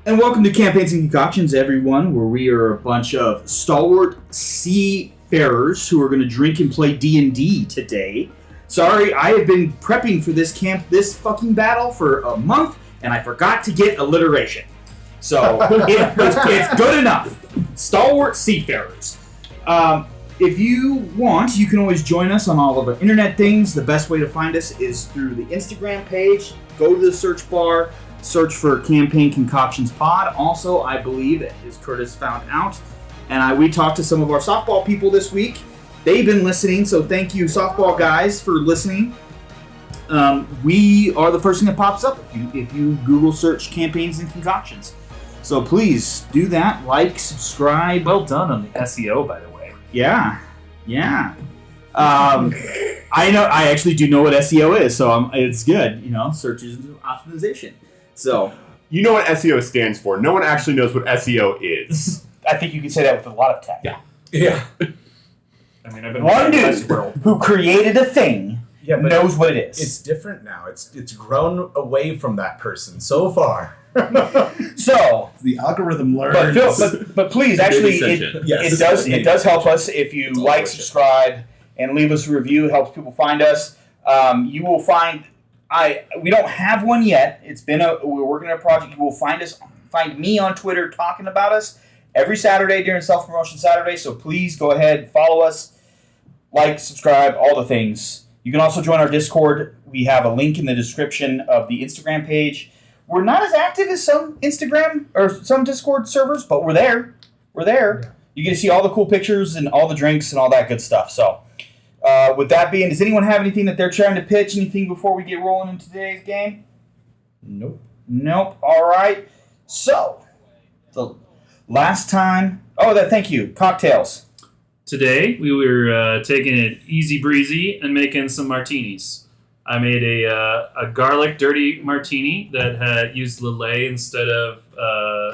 And welcome to Campaigns and Concoctions, everyone, where we are a bunch of stalwart seafarers who are going to drink and play D&D today. Sorry, I have been prepping for this fucking battle for a month, and I forgot to get alliteration. So, it's good enough. Stalwart seafarers. If you want, you can always join us on all of our internet things. The best way to find us is through the Instagram page. Go to the search bar. Search for Campaign Concoctions Pod. Also, I believe, as Curtis found out, and we talked to some of our softball people this week. They've been listening, so thank you, softball guys, for listening. We are the first thing that pops up if you Google search Campaigns and Concoctions. So please do that. Like, subscribe. Well done on the SEO, by the way. Yeah. I know. I actually do know what SEO is, so it's good. Search engine optimization. So, you know what SEO stands for. No one actually knows what SEO is. I think you can say that with a lot of tech. Yeah. I mean, I've been one dude who created a thing knows what it is. It's different now. It's grown away from that person so far. So the algorithm learns. But please, actually, it does help us if you like, subscribe, and leave us a review. It helps people find us. You will find. We don't have one yet. We're working on a project. You will find me on Twitter talking about us every Saturday during Self-Promotion Saturday. So please go ahead, follow us, like, subscribe, all the things. You can also join our Discord. We have a link in the description of the Instagram page. We're not as active as some Instagram or some Discord servers, but we're there. Yeah. You get to see all the cool pictures and all the drinks and all that good stuff. So. With that being, does anyone have anything that they're trying to pitch? Anything before we get rolling in today's game? Nope. All right. So, the last time... thank you. Cocktails. Today, we were taking it easy breezy and making some martinis. I made a garlic dirty martini that had used Lillet instead of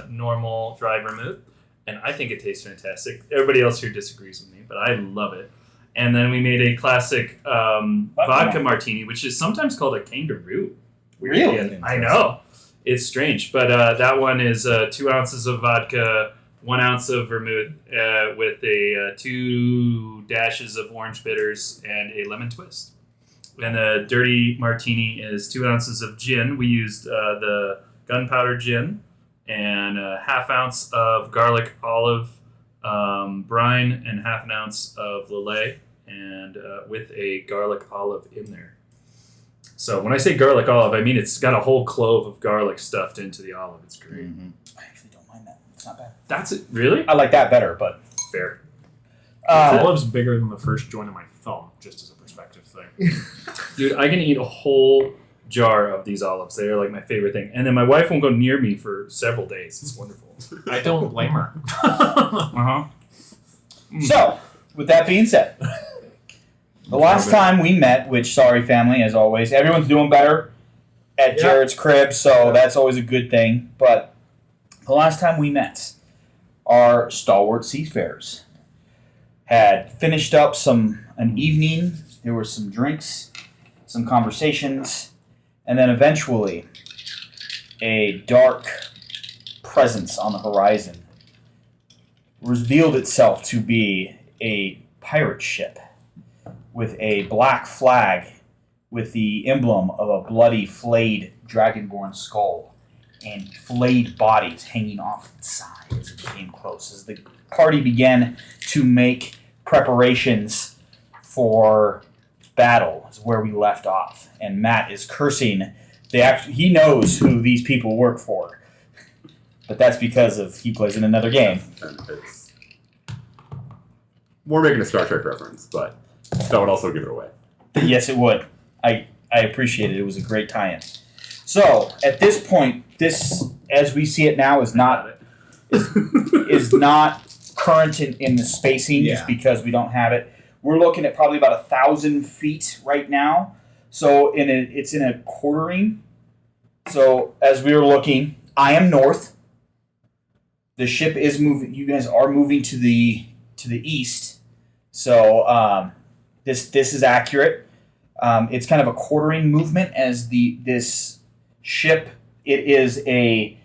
normal dry vermouth. And I think it tastes fantastic. Everybody else here disagrees with me, but I love it. And then we made a classic vodka martini, which is sometimes called a kangaroo. Really? I know. It's strange. But that one is 2 ounces of vodka, 1 ounce of vermouth with 2 dashes of orange bitters and a lemon twist. And the dirty martini is 2 ounces of gin. We used the gunpowder gin and a half ounce of garlic olive brine and half an ounce of Lillet and with a garlic olive in there. So when I say garlic olive, I mean it's got a whole clove of garlic stuffed into the olive. It's great. Mm-hmm. I actually don't mind that. It's not bad. That's it. Really? I like that better, but fair. Olive's bigger than the first joint of my thumb, just as a perspective thing. Dude, I can eat a whole jar of these olives. They are like my favorite thing. And then my wife won't go near me for several days. It's wonderful. I don't blame her. So, with that being said, the last time we met, which, sorry family, as always, everyone's doing better at Jared's crib, so that's always a good thing. But the last time we met, our stalwart seafarers had finished up an evening. There were some drinks, some conversations, and then eventually a dark presence on the horizon revealed itself to be a pirate ship with a black flag with the emblem of a bloody, flayed dragonborn skull and flayed bodies hanging off the side as it came close. As the party began to make preparations for battle, is where we left off. And Matt is cursing. He knows who these people work for. But that's because he plays in another game. We're making a Star Trek reference, but that would also give it away. Yes, it would. I appreciate it. It was a great tie-in. So, at this point, this, as we see it now, is not current in the spacing just because we don't have it. We're looking at probably about 1,000 feet right now. So, it's in a quartering. So, as we were looking, I am north. The ship is moving. You guys are moving to the east. So, this is accurate. It's kind of a quartering movement as this ship. It is a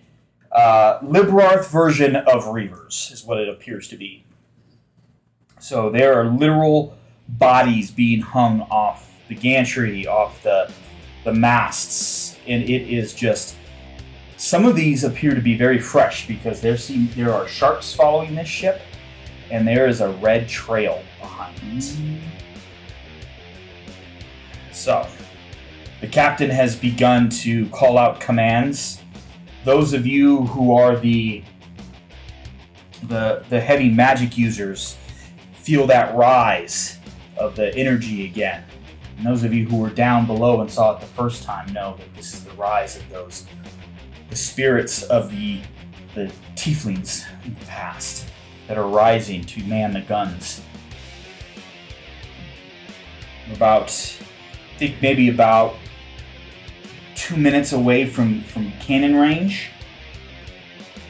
Librarth version of Reavers, is what it appears to be. So there are literal bodies being hung off the gantry, off the masts, and it is just. Some of these appear to be very fresh because there are sharks following this ship, and there is a red trail behind it. So, the captain has begun to call out commands. Those of you who are the heavy magic users feel that rise of the energy again. And those of you who were down below and saw it the first time know that this is the rise of the spirits of the tieflings in the past that are rising to man the guns. I think maybe about 2 minutes away from cannon range.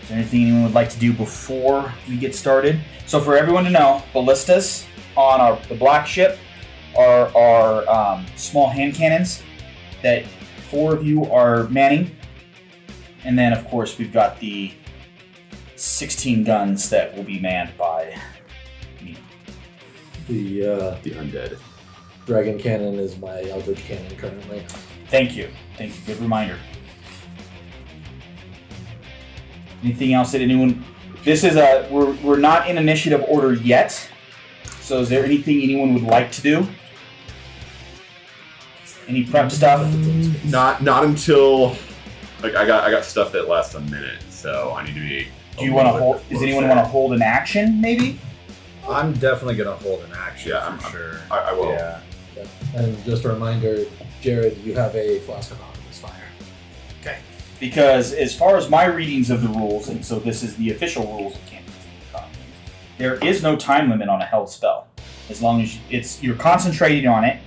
Is there anything anyone would like to do before we get started? So for everyone to know, ballistas on the black ship are small hand cannons that 4 of you are manning. And then, of course, we've got the 16 guns that will be manned by me. The undead. dragon cannon is my eldritch cannon currently. Thank you. Good reminder. Anything else that anyone... This is we're not in initiative order yet. So is there anything anyone would like to do? Any prep stuff? Not until I got stuff that lasts a minute, so I need to be. Do you want to hold? Does anyone want to hold an action? Maybe. I'm definitely gonna hold an action. Yeah, for sure. I will. Yeah. And just a reminder, Jared, you have a flask of alchemist fire. Okay. Because as far as my readings of the rules, and so this is the official rules of campaigns, there is no time limit on a held spell, as long as you're concentrating on it.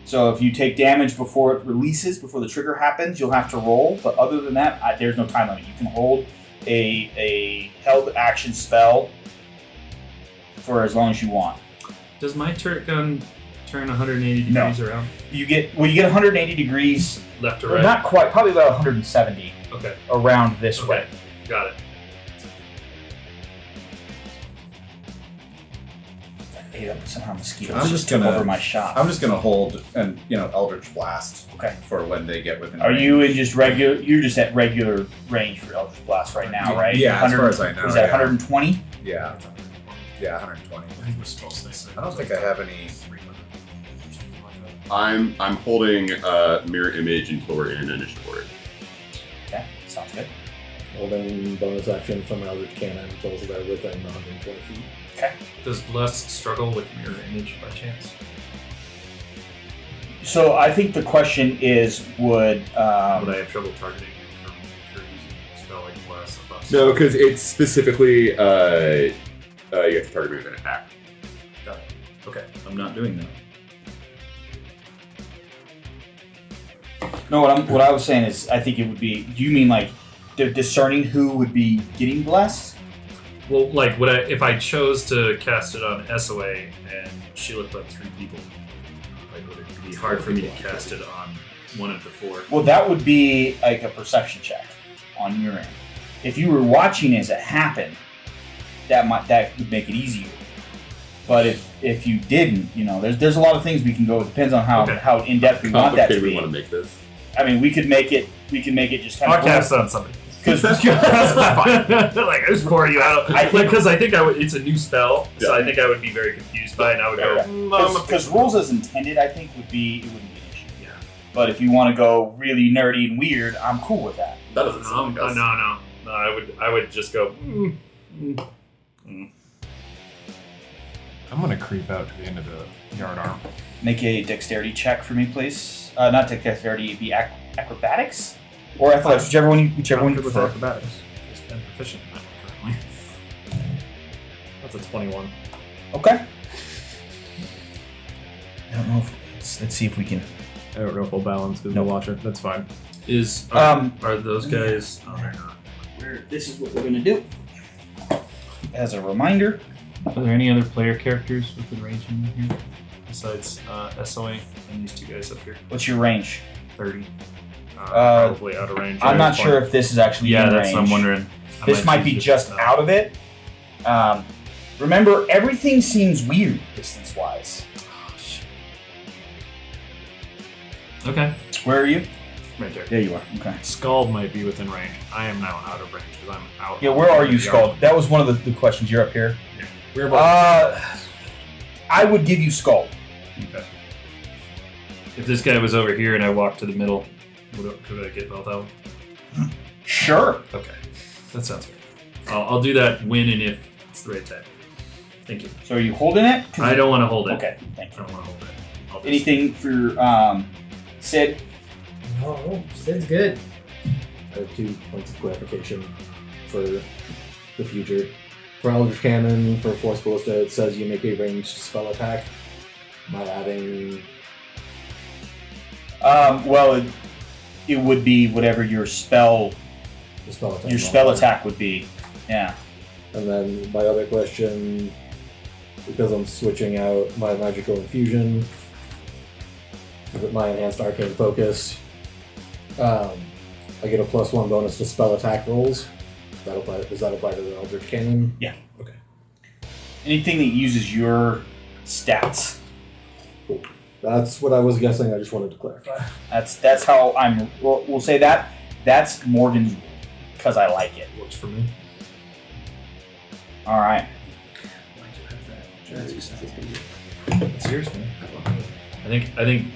So if you take damage before it releases, before the trigger happens, you'll have to roll. But other than that, there's no time limit. You can hold a held action spell for as long as you want. Does my turret gun turn 180 degrees around? You get 180 degrees Left to right? Not quite, probably about 170 Okay. around this way. Got it. I ate up somehow mosquitoes. I'm just took gonna- over my shop. I'm just gonna hold and Eldritch Blast. Okay. For when they get within. Are range. you in just regular? You're just at regular range for Eldritch Blast right now, right? Yeah, as far as I know, Is that yeah. 120? Yeah. Yeah, 120. I think we're supposed to say. I don't think I have any. I'm holding mirror image until we're in initiative order. Okay, sounds good. Holding bonus action from eldritch cannon until they're within 120 feet. Okay. Does Bless struggle with mirror image by chance? So I think the question is, would Would I have trouble targeting him for using a spell like Bless? No, because it's specifically you have to target me with an attack. Got it. Okay, I'm not doing that. No, what I was saying is, I think it would be. Do you mean like they're discerning who would be getting blessed? Well, like, if I chose to cast it on SOA and she looked like 3 people, like, would it be hard for me to cast it on one of the 4? Well, that would be like a perception check on your end. If you were watching as it happened, that would make it easier. But if you didn't, there's a lot of things we can go. It depends on how in depth we want that to be. We want to make this. I mean, we could make it just kind I'll of. cast on somebody. Because like I just pour you out. Because I think it's a new spell, so I think I would be very confused by it. And I would go because rules as intended, I think it wouldn't be an issue. Yeah. But if you want to go really nerdy and weird, I'm cool with that. That doesn't sound like us. No. I would just go. I'm gonna creep out to the end of the yard arm. Make a dexterity check for me, please. Not dexterity, it'd be acrobatics or athletics, whichever one you prefer. Acrobatics. Just am proficient in that one currently. That's a 21. Okay. I don't know if let's see if we can. I don't know if we'll balance because Nope. we'll watch it. That's fine. Are those guys? Oh, they're not. This is what we're gonna do. As a reminder. Are there any other player characters within range in here besides SOA and these two guys up here? What's your range? 30. Probably out of range. I'm not sure if this is actually in that's range. what I'm wondering. This might be just out of it. Remember, everything seems weird distance-wise. Okay. Where are you? Right there. There you are. Okay. Scald might be within range. I am now out of range because I'm out. Yeah, where are you, Scald? That was one of the questions. You're up here. Yeah. We're both. I would give you Scald. Okay. If this guy was over here and I walked to the middle, could I get both out? Sure. Okay. That sounds good. I'll do that when and if it's the right time. Thank you. So are you holding it? I don't want to hold it. Okay, thank I you. don't want to hold it. I'll just- Anything for Sid? Oh, Sid's good. I have 2 points of clarification for the future. For Eldritch Cannon, for Force Ballista, it says you make a ranged spell attack. Am I adding... Well, it would be whatever your spell the spell attack? your spell attack would be. Yeah. And then my other question, because I'm switching out my magical infusion with my enhanced arcane focus, I get a +1 bonus to spell attack rolls. Does that apply to the Eldritch Cannon? Yeah. Okay. Anything that uses your stats. Cool. That's what I was guessing. I just wanted to clarify. That's how we'll say that. That's Morgan's because I like it. Works for me. All right. It's yours, man. I think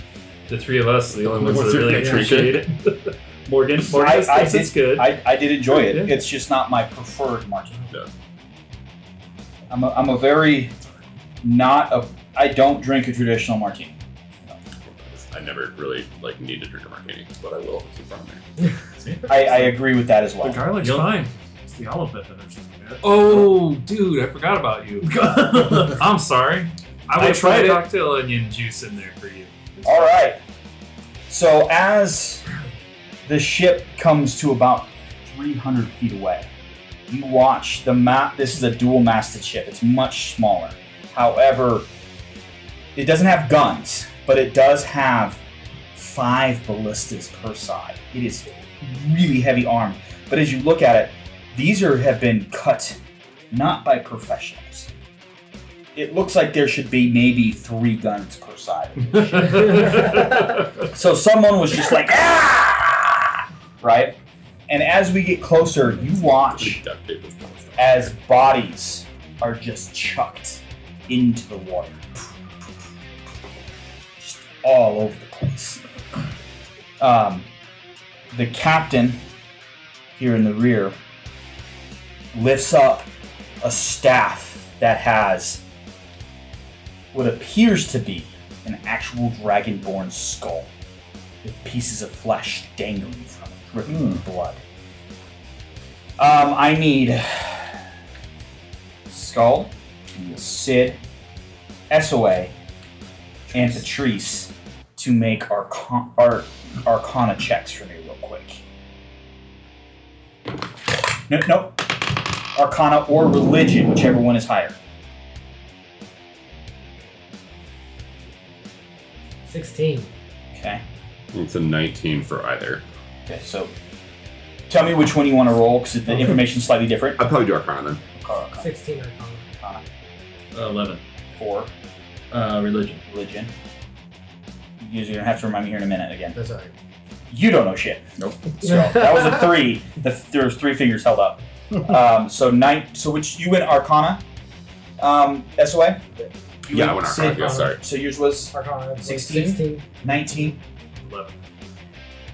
the three of us are the only ones What's that your really favorite appreciate it. Morgan thinks it's good. I did enjoy it. Yeah. It's just not my preferred martini. Yeah. I'm a very not a. I don't drink a traditional martini. I never really need to drink a martini, but I will if it's in front of me. I agree with that as The well. garlic's You'll- fine. It's the olive bit that I'm just bad. Oh, dude, I forgot about you. I'm sorry. I would tried put it. cocktail onion juice in there for you. All right. So as the ship comes to about 300 feet away, you watch the map. This is a dual-masted ship. It's much smaller. However, it doesn't have guns, but it does have 5 ballistas per side. It is really heavy armed. But as you look at it, these have been cut not by professionals. It looks like there should be maybe 3 guns per side. So someone was just like, ah! Right? And as we get closer, you watch Duct tape is kind of stuff. as bodies are just chucked into the water. Just all over the place. The captain here in the rear lifts up a staff that has what appears to be an actual dragonborn skull with pieces of flesh dangling from it, dripping with blood. I need Skull, Sid, SOA, and Patrice to make Arcana checks for me real quick. No. Arcana or Religion, whichever one is higher. 16. Okay. It's a 19 for either. Okay, so tell me which one you want to roll, because the information's slightly different. I'd probably do Arcana then. Arcana. 16 Arcana. Arcana. 11. core? Religion. Religion. You're going to have to remind me here in a minute again. That's alright. You don't know shit. Nope. So that was a 3. There was 3 fingers held up. So which you went Arcana, SOA? You I went Sid? Arcana. Yeah, sorry. So yours was Arcana was 16? 16. 19. 11.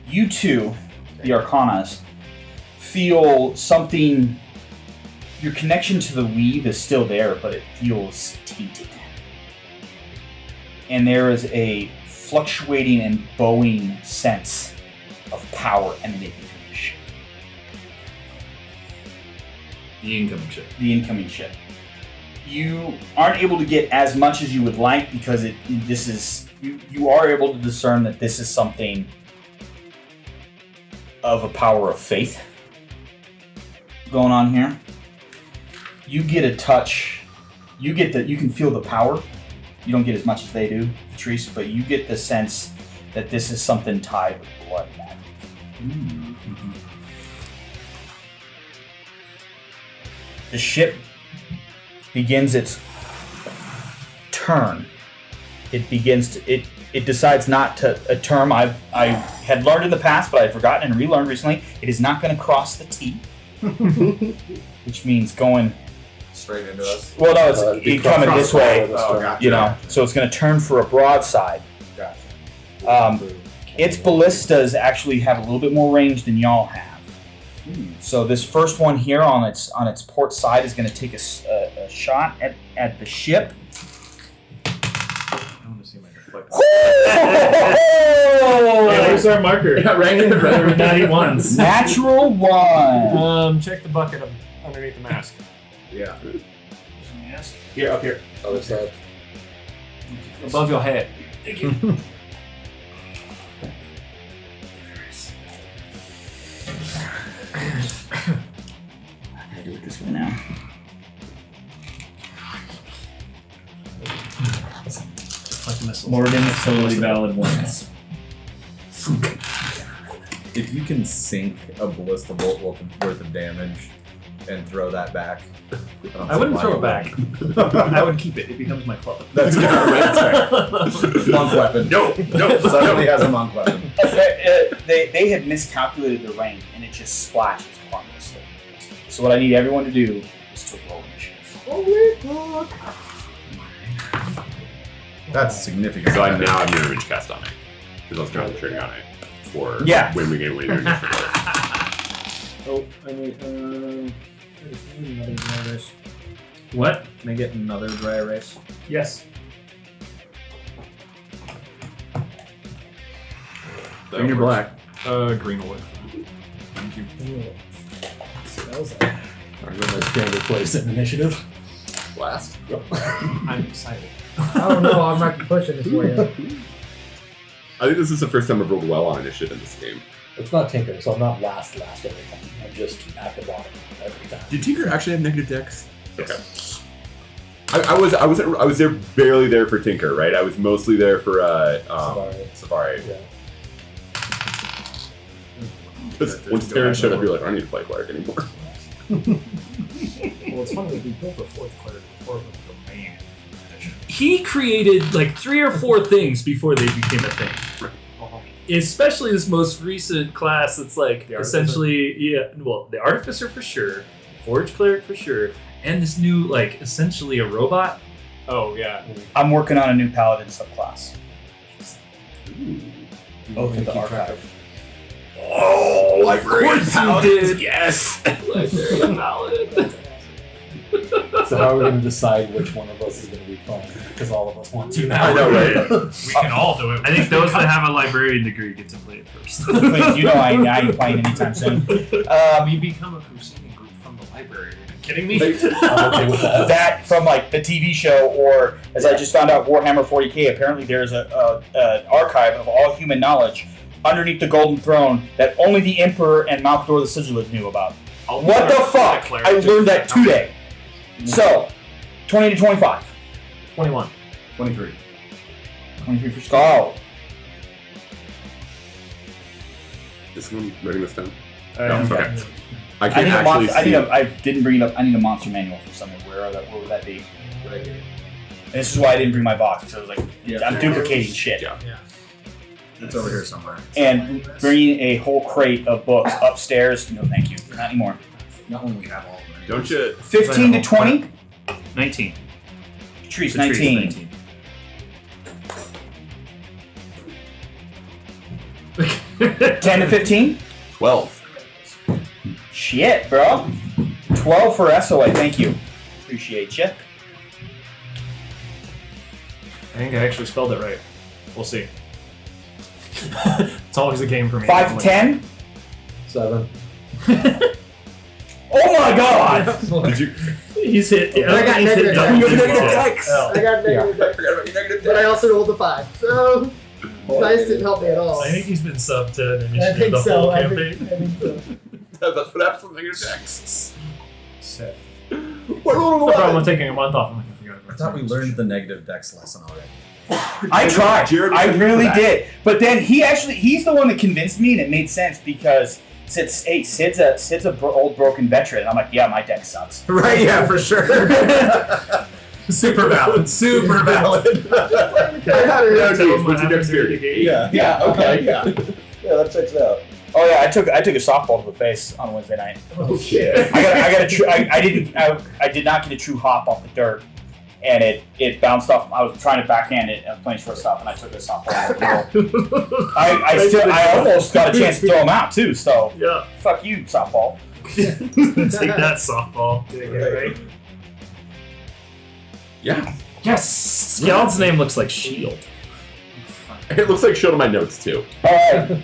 You two, the Arcanas, feel something. Your connection to the weave is still there, but it feels tainted. And there is a fluctuating and bowing sense of power emanating from the ship. The incoming ship. The incoming ship. You aren't able to get as much as you would like because you are able to discern that this is something of a power of faith going on here. You get a touch. You can feel the power. You don't get as much as they do, Patrice, but you get the sense that this is something tied with blood magic. Mm-hmm. The ship begins its turn. It decides not to a term I had learned in the past, but I've forgotten and relearned recently. It is not going to cross the T, which means going Straight into us. Well, no, it's coming this way. Oh, gotcha. You know, so it's going to turn for a broadside. Gotcha. Its ballistas actually have a little bit more range than y'all have. So this first one here on its port side is going to take a shot at the ship. I want to see my deflect. Yeah, where's our marker? Right in the We're natty ones. Natural 1. Check the bucket underneath the mask. Yeah. Here, up here. Other side. Above your head. Thank you. I'll do it this way now. Deflect missiles. Morgan's totally valid ones. If you can sink a ballista bolt worth of damage and throw that back, I wouldn't throw it back. I would keep it. It becomes my club. That's good. That's fair. Monk weapon. No. Suddenly has a monk weapon. They had miscalculated the range, and it just splashes harmlessly. So what I need everyone to do is to roll initiative. That's significant. So I now have no image cast on it because I was concentrating on it for when we get later. Oh, I need another dry erase. What? Can I get another dry erase? Yes. Green or black? Green wood. Thank you. Smells like. Are you in my standard place in initiative? Blast. I'm excited. I don't know. I might be pushing this for you. I think this is the first time I've rolled well on initiative in this game. It's not Tinker, so I'm not last every time. I'm just at the bottom every time. Did Tinker actually have negative dex? Okay. I was there barely there for Tinker, right? I was mostly there for Savari. Yeah. Because once Terrence showed up, you're like, I don't need to play Clark anymore. Well, it's funny that we built a fourth cleric before with the main edition. He created like 3 or 4 things before they became a thing. Especially this most recent class that's like The essentially, the Artificer for sure, Forge Cleric for sure, and this new, like, essentially a robot. Oh, yeah. I'm working on a new Paladin subclass. Both You in the keep track archive. Oh, of course you did! Yes! Librarian Paladin. So how are we going to decide which one of us is going to be playing? Because all of us want to now. I know, right? We can all do it. I think those that have a librarian degree get to play it first. Please, you know I ain't playing anytime soon. We become a crusading group from the library. Are you kidding me? I'm okay with that. That from like the TV show, or as I just found out, Warhammer 40k. Apparently, there's an archive of all human knowledge underneath the Golden Throne that only the Emperor and Malkador the Sigilid knew about. What the fuck? I learned that today. So, 20 to 25. 21. 23. 23 for Skull. Is someone writing this down? Um, Okay. I I can't need a actually monster. see. I didn't bring it up. I need a monster manual for something. Where would that be? Right here. And this is why I didn't bring my box, because I was like, Yeah. I'm duplicating shit. Yeah. It's over here somewhere. And bringing a whole crate of books upstairs, no thank you, not anymore. Not when we have all of them. Don't you? 15 to 20? 19. Patrice, Patrice, 19. 19. 10 to 15? 12. Shit, bro. 12 for SOA, thank you. Appreciate you. I think I actually spelled it right. We'll see. It's always a game for me. 5 to 10? 7. Oh my god! Did you? He's hit. I got he's hit negative double dex. digits. I got negative dex, but I also rolled a 5. So dice didn't help me at all. I think he's been sub 10 I initiative think the so. whole I campaign. think so. That's what happens with negative dex. Sick. What rolled No problem 11? with taking a month off. I'm like, I forgot I about thought we this. learned the negative dex lesson already. I tried. Jared I was in for really that. did. But then he's the one that convinced me, and it made sense because Sid's a old broken veteran. And I'm like, yeah, my deck sucks. Right, yeah, for sure. Super valid. Super valid. No, Tell geez, him what what's your happened dex during period? the game. Yeah, okay, yeah. Yeah, that checks out. Oh yeah, I took a softball to the face on Wednesday night. Oh, shit. I did not get a true hop off the dirt, and it bounced off. I was trying to backhand it. I was playing shortstop, and I took a softball. I almost got a chance to throw him out too. So Yeah. fuck you, softball. Take that softball. Did I get it right? Yeah. Yes. Skeleton's name looks like Shield. It looks like showed on my notes too. All right,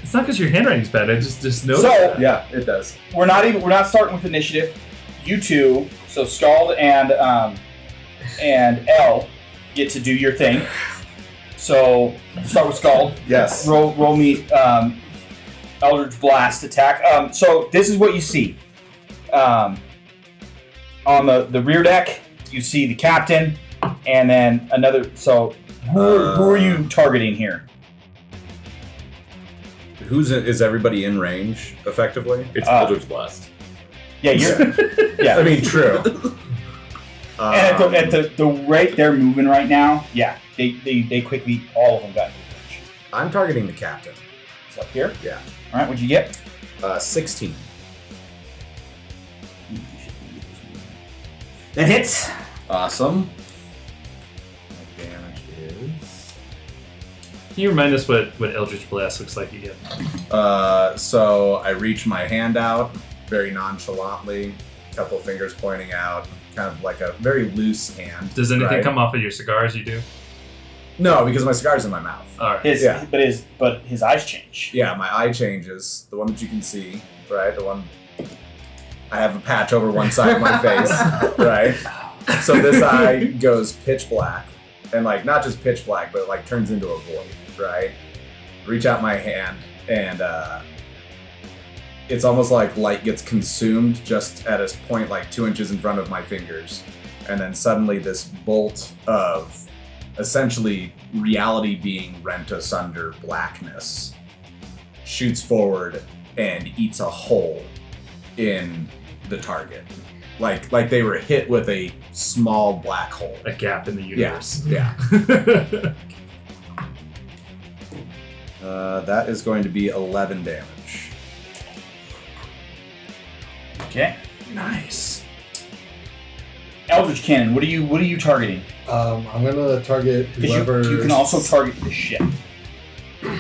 It's not because your handwriting's bad. I just noticed. so that. Yeah, it does. we're not starting with initiative. You two, so Scald and Elle, get to do your thing. So start with Scald. Yes. Roll me Eldritch Blast attack. So this is what you see. On the rear deck, you see the captain, and then another. So who are you targeting here? Is everybody in range effectively? It's Eldritch Blast. Yeah, you're. Yeah. I mean, true. And at the rate they're moving right now, yeah, they quickly, all of them got into range. I'm targeting the captain. It's up here. Yeah. All right, what'd you get? 16. That hits. Awesome. My damage is. Can you remind us what Eldritch Blast looks like again? So I reach my hand out very nonchalantly, a couple fingers pointing out, kind of like a very loose hand. Does anything right? come off of your cigar as you do? No, because my cigar's in my mouth. All right. His, Yeah. but his eyes change. Yeah, my eye changes. The one that you can see, right? The one I have a patch over one side of my face, right? So this eye goes pitch black, and like not just pitch black, but like turns into a void, right? Reach out my hand, and it's almost like light gets consumed just at a point like 2 inches in front of my fingers, and then suddenly this bolt of essentially reality being rent asunder blackness shoots forward and eats a hole in the target, like they were hit with a small black hole. A gap in the universe. Yeah. That is going to be 11 damage. Okay. Nice. Eldritch Cannon. What are you targeting? I'm gonna target Because whoever. you can also target the ship.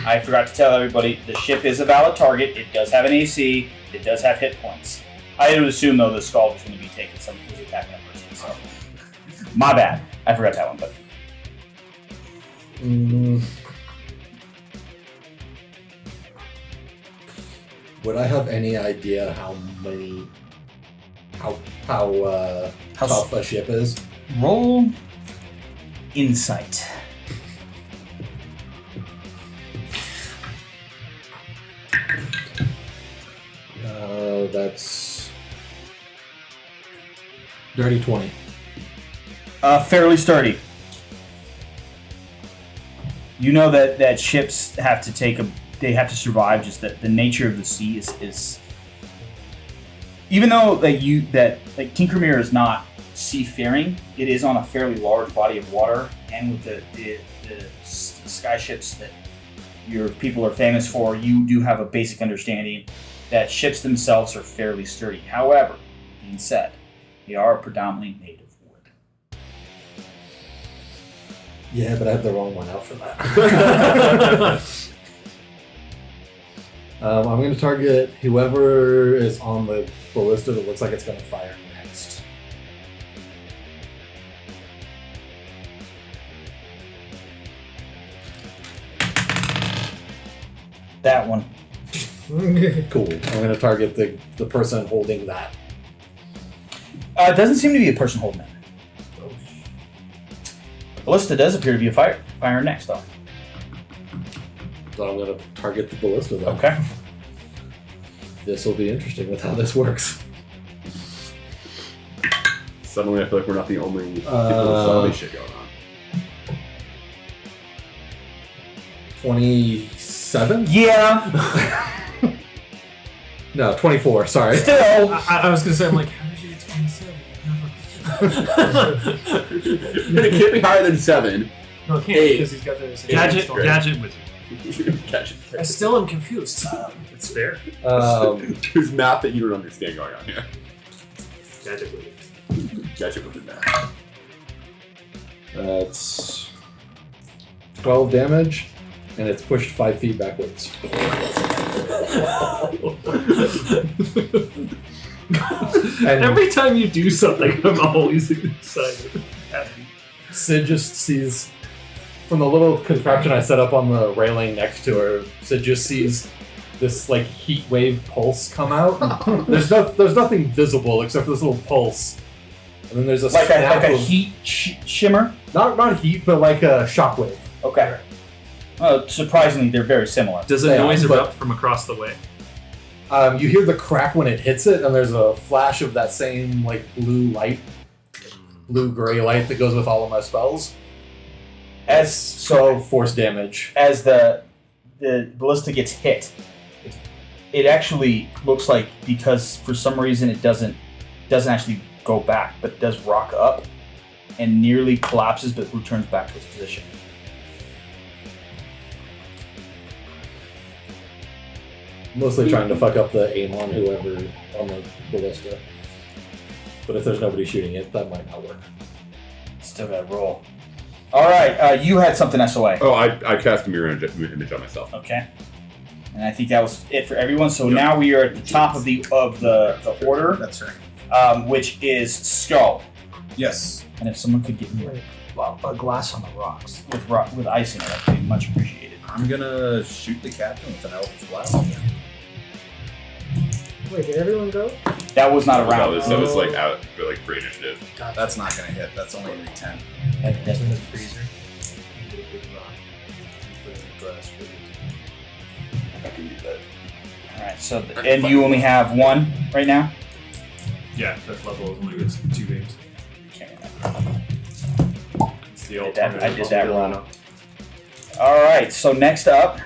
I forgot to tell everybody, the ship is a valid target. It does have an AC. It does have hit points. I would assume, though, the skull is going to be taking some who's attacking that person. So, my bad. I forgot that one, but Would I have any idea how tough a ship is? roll insight. That's dirty 20. Fairly sturdy. You know that ships have to they have to survive. Just that the nature of the sea is even though Tinkermere is not seafaring, it is on a fairly large body of water, and with the sky ships that your people are famous for, you do have a basic understanding that ships themselves are fairly sturdy. However, being said, they are predominantly made of wood. Yeah, but I have the wrong one out for that. I'm going to target whoever is on the ballista that looks like it's going to fire next. That one. Cool. I'm going to target the person holding that. It doesn't seem to be a person holding it. Ballista does appear to be a fire next, though. So I'm going to target the ballista though. Okay. This will be interesting with how this works. Suddenly, I feel like we're not the only people with zombie shit going on. 27? Yeah. No, 24. Sorry. Still. I was gonna say, I'm like, how did you get 27? It can't be higher than 7. No, it can't because he's got the Gadget Great. wizard. I still am confused. It's fair. There's math that you don't understand going on here. Gadget wizard. Gadget with the math. That's 12 damage, and it's pushed 5 feet backwards. And Every time you do something, I'm always excited. Happy. Sid just sees, from the little contraption I set up on the railing next to her, Sid just sees this like heat wave pulse come out. There's nothing visible except for this little pulse, and then there's a Like snap a of, heat shimmer? not heat, but like a shockwave. Okay. Surprisingly, they're very similar. Does a Yeah, noise but- erupt from across the way? You hear the crack when it hits it, and there's a flash of that same like blue-gray light that goes with all of my spells. So force damage. As the ballista gets hit, it actually looks like, because for some reason it doesn't actually go back, but it does rock up and nearly collapses, but returns back to its position. Mostly trying to fuck up the aim on whoever on the ballista. But if there's nobody shooting it, that might not work. Still got to roll. All right, you had something SOA. Oh, I cast a mirror image on myself. Okay. And I think that was it for everyone. So now we are at the top of the order, That's right. which is Skull. Yes. And if someone could get me a glass on the rocks with ice in it, that'd be much appreciated. I'm gonna shoot the captain with an Eldritch Blast again. Wait, did everyone go? That was not a round. That was like out for like free initiative. That's not gonna hit. That's only gonna be 10. That's in the freezer. You get a big rock. You put it in the glass freezer. I can do that. all right. So and you only have one right now. Yeah, fifth level is only gets 2 games. Can't remember. It's the I did that alternative. wrong. All right. So next up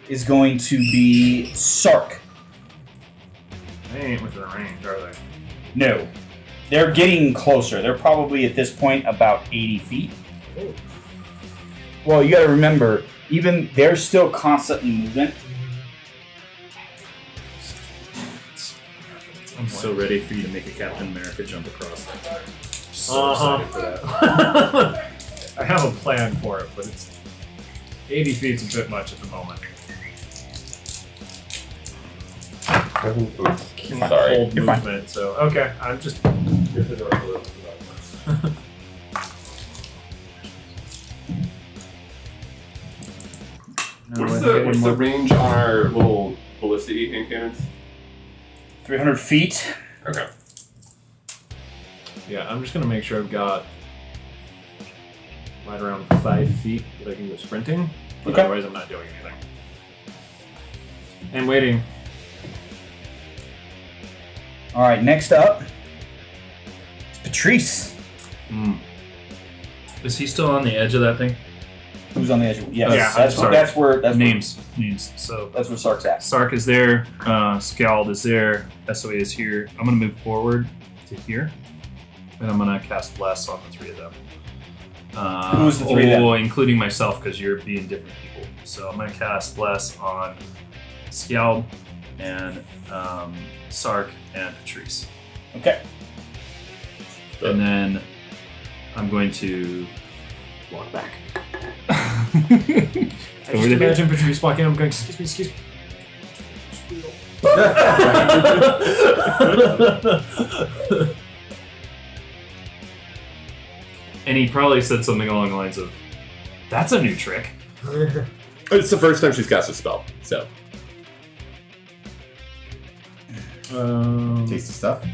is going to be Sark. They ain't within range, are they? No, they're getting closer. They're probably at this point about 80 feet. Well, you got to remember, even they're still constantly moving. I'm so ready for you to make a Captain America jump across that. So Uh-huh. excited for that. I have a plan for it, but it's 80 feet's a bit much at the moment. Oops, sorry. Hold You're fine. movement, so okay. I'm just. What's the range on our little ballistic hand cannons? 300 feet. Okay. Yeah, I'm just gonna make sure I've got right around 5 feet that I can go sprinting. But Okay. otherwise, I'm not doing anything. And waiting. All right, next up is Patrice. Is he still on the edge of that thing? Who's on the edge? Yes, Yeah, that's sorry. where Names. So That's where Sark's at. Sark is there. Scald is there. SOA is here. I'm gonna move forward to here. And I'm gonna cast Bless on the 3 of them. Who's the 3 of them? Including myself, because you're being different people. So I'm gonna cast Bless on Skjald and Sark and Patrice. Okay. And then I'm going to walk back. I just imagine Patrice walking up going, excuse me. And he probably said something along the lines of, "That's a new trick." It's the first time she's cast a spell, so. Tasty stuff.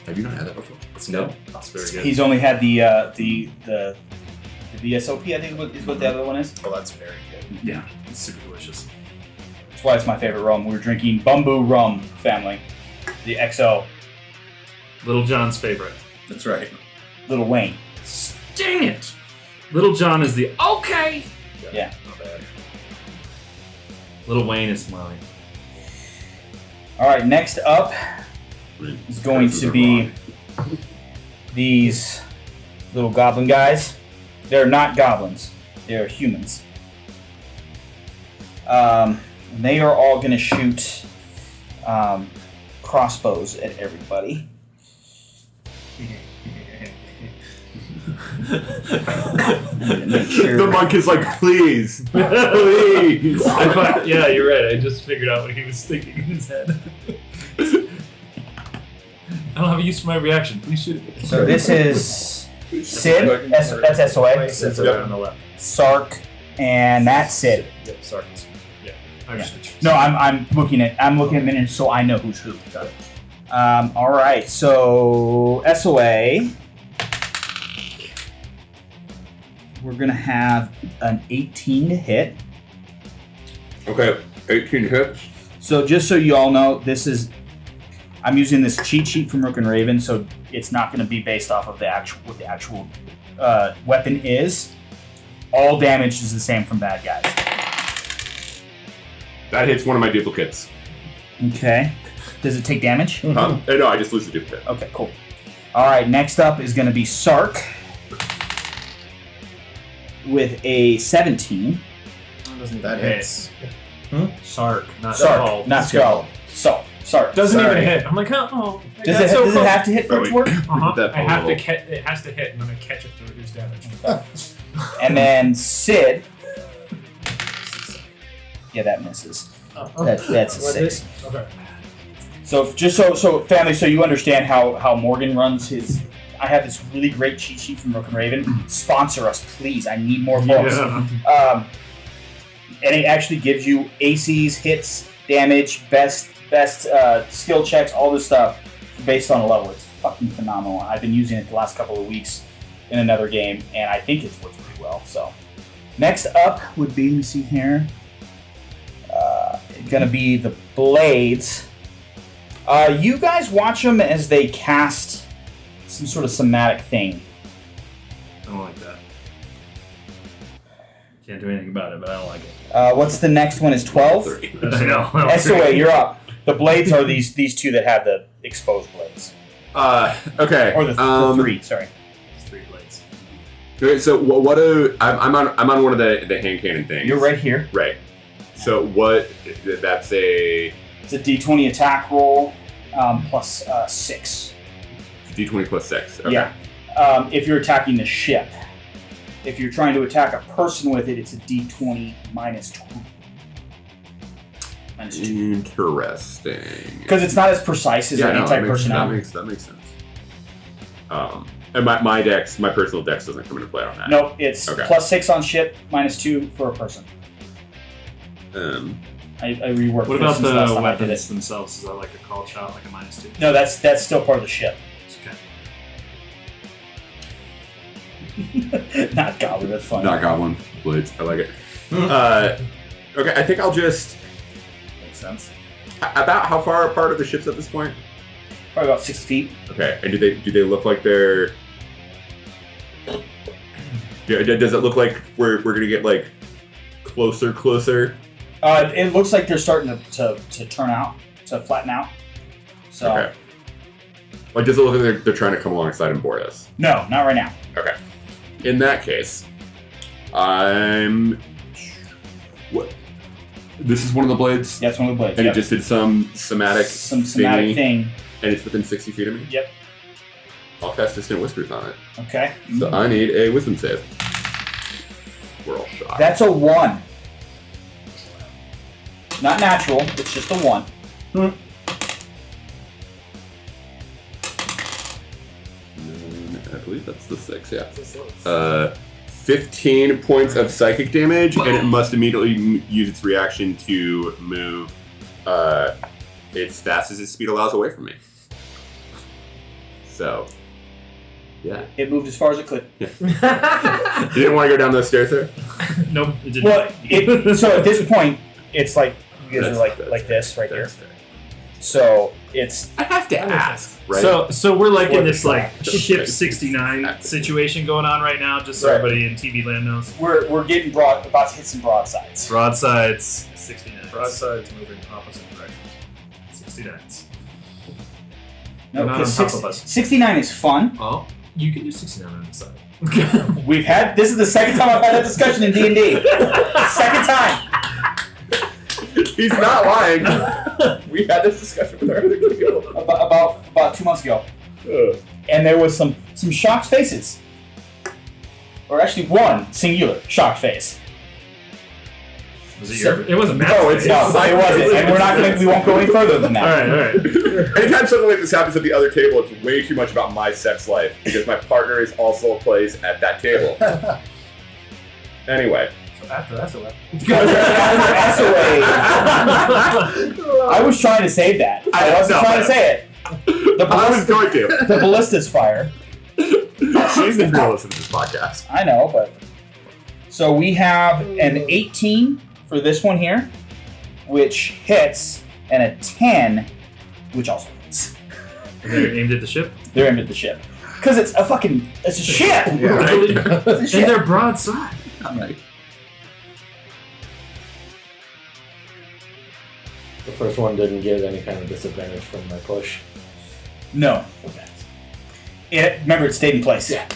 Have you not had that before? No, that's very good. He's only had the VSOP, I think is what the other one is. Well, that's very good. Yeah, it's super delicious. That's why it's my favorite rum. We were drinking Bumbu Rum family, the XO, Little John's favorite. That's right. Little Wayne. Dang it! Little John is the okay. Yeah. Not bad. Little Wayne is smiling. All right, next up is going to be these little goblin guys. They're not goblins. They're humans. They are all going to shoot crossbows at everybody. The monk is like, please, please. Yeah, you're right. I just figured out what he was thinking in his head. I don't have a use for my reaction. Please shoot it. So this is Sid. That's SOA. Sits around on the left. Sark, and that's Sid. Yep, sorry. Yeah. No, I'm looking at minions, so I know who's who. Got it. All right, so SOA. We're gonna have an 18 to hit. Okay, 18 hits. So just so you all know, I'm using this cheat sheet from Rook and Raven, so it's not going to be based off of what the actual weapon is. All damage is the same from bad guys. That hits one of my duplicates. Okay. Does it take damage? No, I just lose the duplicate. Okay, cool. All right, next up is going to be Sark with a 17. That hits. Sark, not Sark, Skull. not Skull. So, Sark. Doesn't Sorry. even hit. I'm like, oh. Does it have to hit for it to work? Uh-huh. That I have to level. it has to hit, and then I catch it to reduce damage. And then Sid. Yeah, that misses. That's a 6. Okay. So just so family, so you understand how Morgan runs his. I have this really great cheat sheet from Rook and Raven. Sponsor us, please. I need more books. Yeah. And it actually gives you ACs, hits, damage, best skill checks, all this stuff based on a level. It's fucking phenomenal. I've been using it the last couple of weeks in another game, and I think it's worked pretty well. So next up would be, let me see here, gonna be the blades. You guys watch them as they cast some sort of somatic thing. I don't like that. Can't do anything about it, but I don't like it. What's the next one? Is 12? I know. SOA, you're up. The blades are these two that have the exposed blades, Okay. or the 3. Sorry. It's 3 blades. Okay, so I'm on one of the hand cannon things. You're right here. Right. So what? That's a It's a D20 attack roll plus 6. D20 plus 6. Okay. Yeah. If you're attacking the ship. If you're trying to attack a person with it, it's a D20 minus 2. Minus 2. Interesting. Because it's not as precise as an anti-personnel. That makes sense. And my dex, my personal dex doesn't come into play on that. Nope, it's Okay. plus 6 on ship, minus 2 for a person. I reworked What this about since last the time I did weapons it. themselves? Is that like a call shot, like a -2? No, that's still part of the ship. Okay. Not goblin, that's funny. Not goblin blades. I like it. Okay, I think I'll just. Makes sense. About how far apart are the ships at this point? Probably about 6 feet. Okay, and do they look like they're? Yeah, does it look like we're gonna get like closer? It looks like they're starting to turn out, to flatten out. So, Okay. Like, does it look like they're trying to come alongside and board us? No, not right now. Okay. In that case, I'm... What? This is one of the blades? Yeah, it's one of the blades. And yep. it just did some somatic somatic thingy, thing. and it's within 60 feet of me? Yep. I'll cast Distant Whispers on it. Okay. So I need a Wisdom save. We're all shot. That's a 1. Not natural, it's just a 1. I believe that's the 6, yeah. 15 points of psychic damage, and it must immediately use its reaction to move its fast as its speed allows away from me. So, yeah. It moved as far as it could. You didn't want to go down those stairs there? Nope, it didn't. Well, so at this point, it's like you guys are like this right here. So it's I have to ask, right? So we're like in this What? like ship 69 situation going on right now, just so Right. everybody in TV land knows. we're getting about to hit some broadsides. Broadsides 69. Broadside's moving opposite directions. 69s. No, They're not on 'cause top of us. 69 is fun. Oh, you can do 69 on the side. We've had this is the second time I've had that discussion in D&D. Second time. He's not lying. We had this discussion with our other people. About 2 months ago, and there was some shocked faces, or actually one singular shocked face. Was it your? It wasn't Matt's No, it's face. No, it wasn't, and we're not going. We won't go any further than that. All right. Anytime something like this happens at the other table, it's way too much about my sex life because my partner is also plays at that table. Anyway. So after that's a weapon. I was trying to save that. I wasn't trying to say it. I was going to. The ballista's fire. She's the girl listening to this podcast. I know, but so we have an 18 for this one here, which hits, and a 10, which also hits. And they're aimed at the ship. They're aimed at the ship because it's a ship. Really? It's a And ship. they're broadside. The first one didn't get any kind of disadvantage from my push. No. Remember, it stayed in place. Yeah.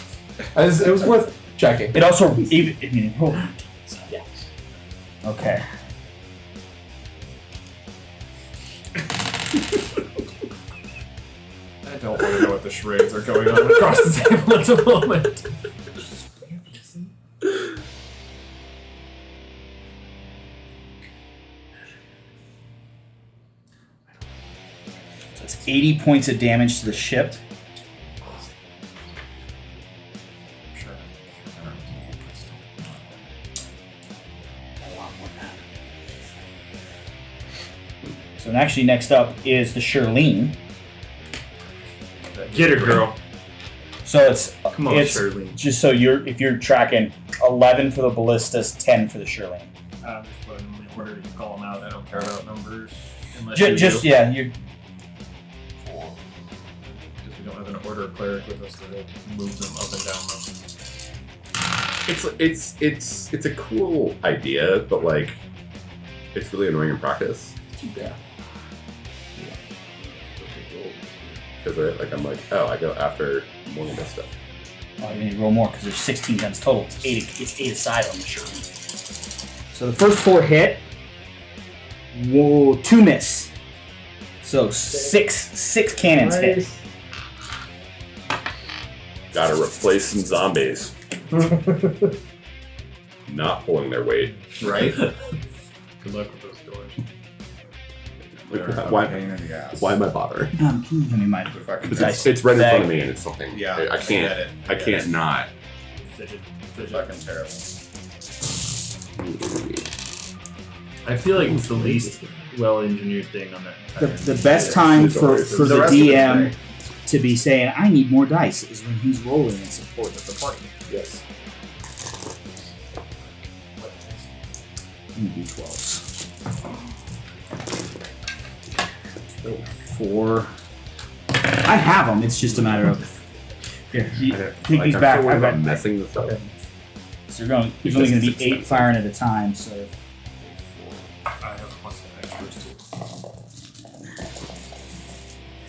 It was worth checking. It also it rolled. So, yeah. Okay. I don't want to know what the charades are going on across the table at the moment. So it's 80 points of damage to the ship. So actually, next up is the Shirlene. Get her, girl. So it's Come on, it's Shirley. just so if you're tracking 11 for the ballistas, 10 for the Shirlene. I'm just putting them in the order you can call them out. I don't care about numbers. Unless Just do. yeah, you. Because we don't have an order cleric with us that'll move them up and down mountains. It's a cool idea, but like, it's really annoying in practice. Yeah. Because like I'm like, oh, I go after more of this stuff. Well, you need to roll more because there's 16 guns total. It's eight aside on the Shirlene. So the first 4 hit. Whoa, 2 miss. So six cannons hit. Gotta replace some zombies. Not pulling their weight. Right? Good luck with those doors. Like, They're a why pain in the ass. am I bothering? Let me mind it. Because it's right in front of me and it's something. Yeah, I get can't. it. I can't not. Fidget. Fucking terrible. I feel like it's the least well-engineered thing on that. The best time for The the rest of it's DM great. to be saying, I need more dice, is when he's rolling in support of the party. Yes. D12s. 4. I have them. It's just a matter of. Here, take these back. I've got. messing this up. So there's only going to be 8 firing at a time. So I have plus extras too.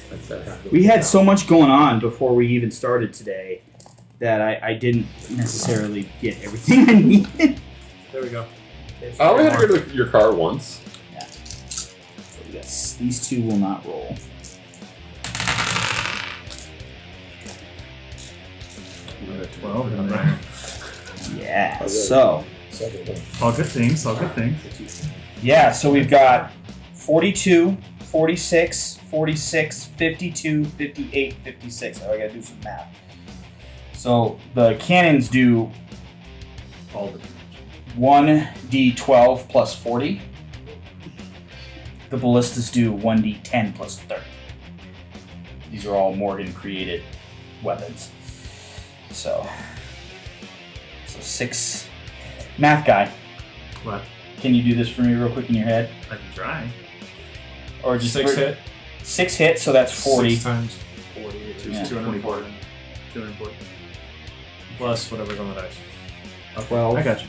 That's We had so much going on before we even started today that I didn't necessarily get everything I needed. There we go. I only had to go to your car once. Yeah. So yes, these two will not roll. We got a 12 in there. Yeah. So All good things. All good things. yeah. So we've got 42, 46, 46, 52, 58, 56. Oh, I gotta do some math. So the cannons do All the 1d12 plus 40. The ballistas do 1d10 plus 30. These are all Morgan created weapons. So 6. Math guy, What? can you do this for me real quick in your head? I can try. Or just 6 hit. 6 hits, so that's 40. 6 times 40 is Yeah. 240. 240. Plus whatever's on the dice. 12. I got you.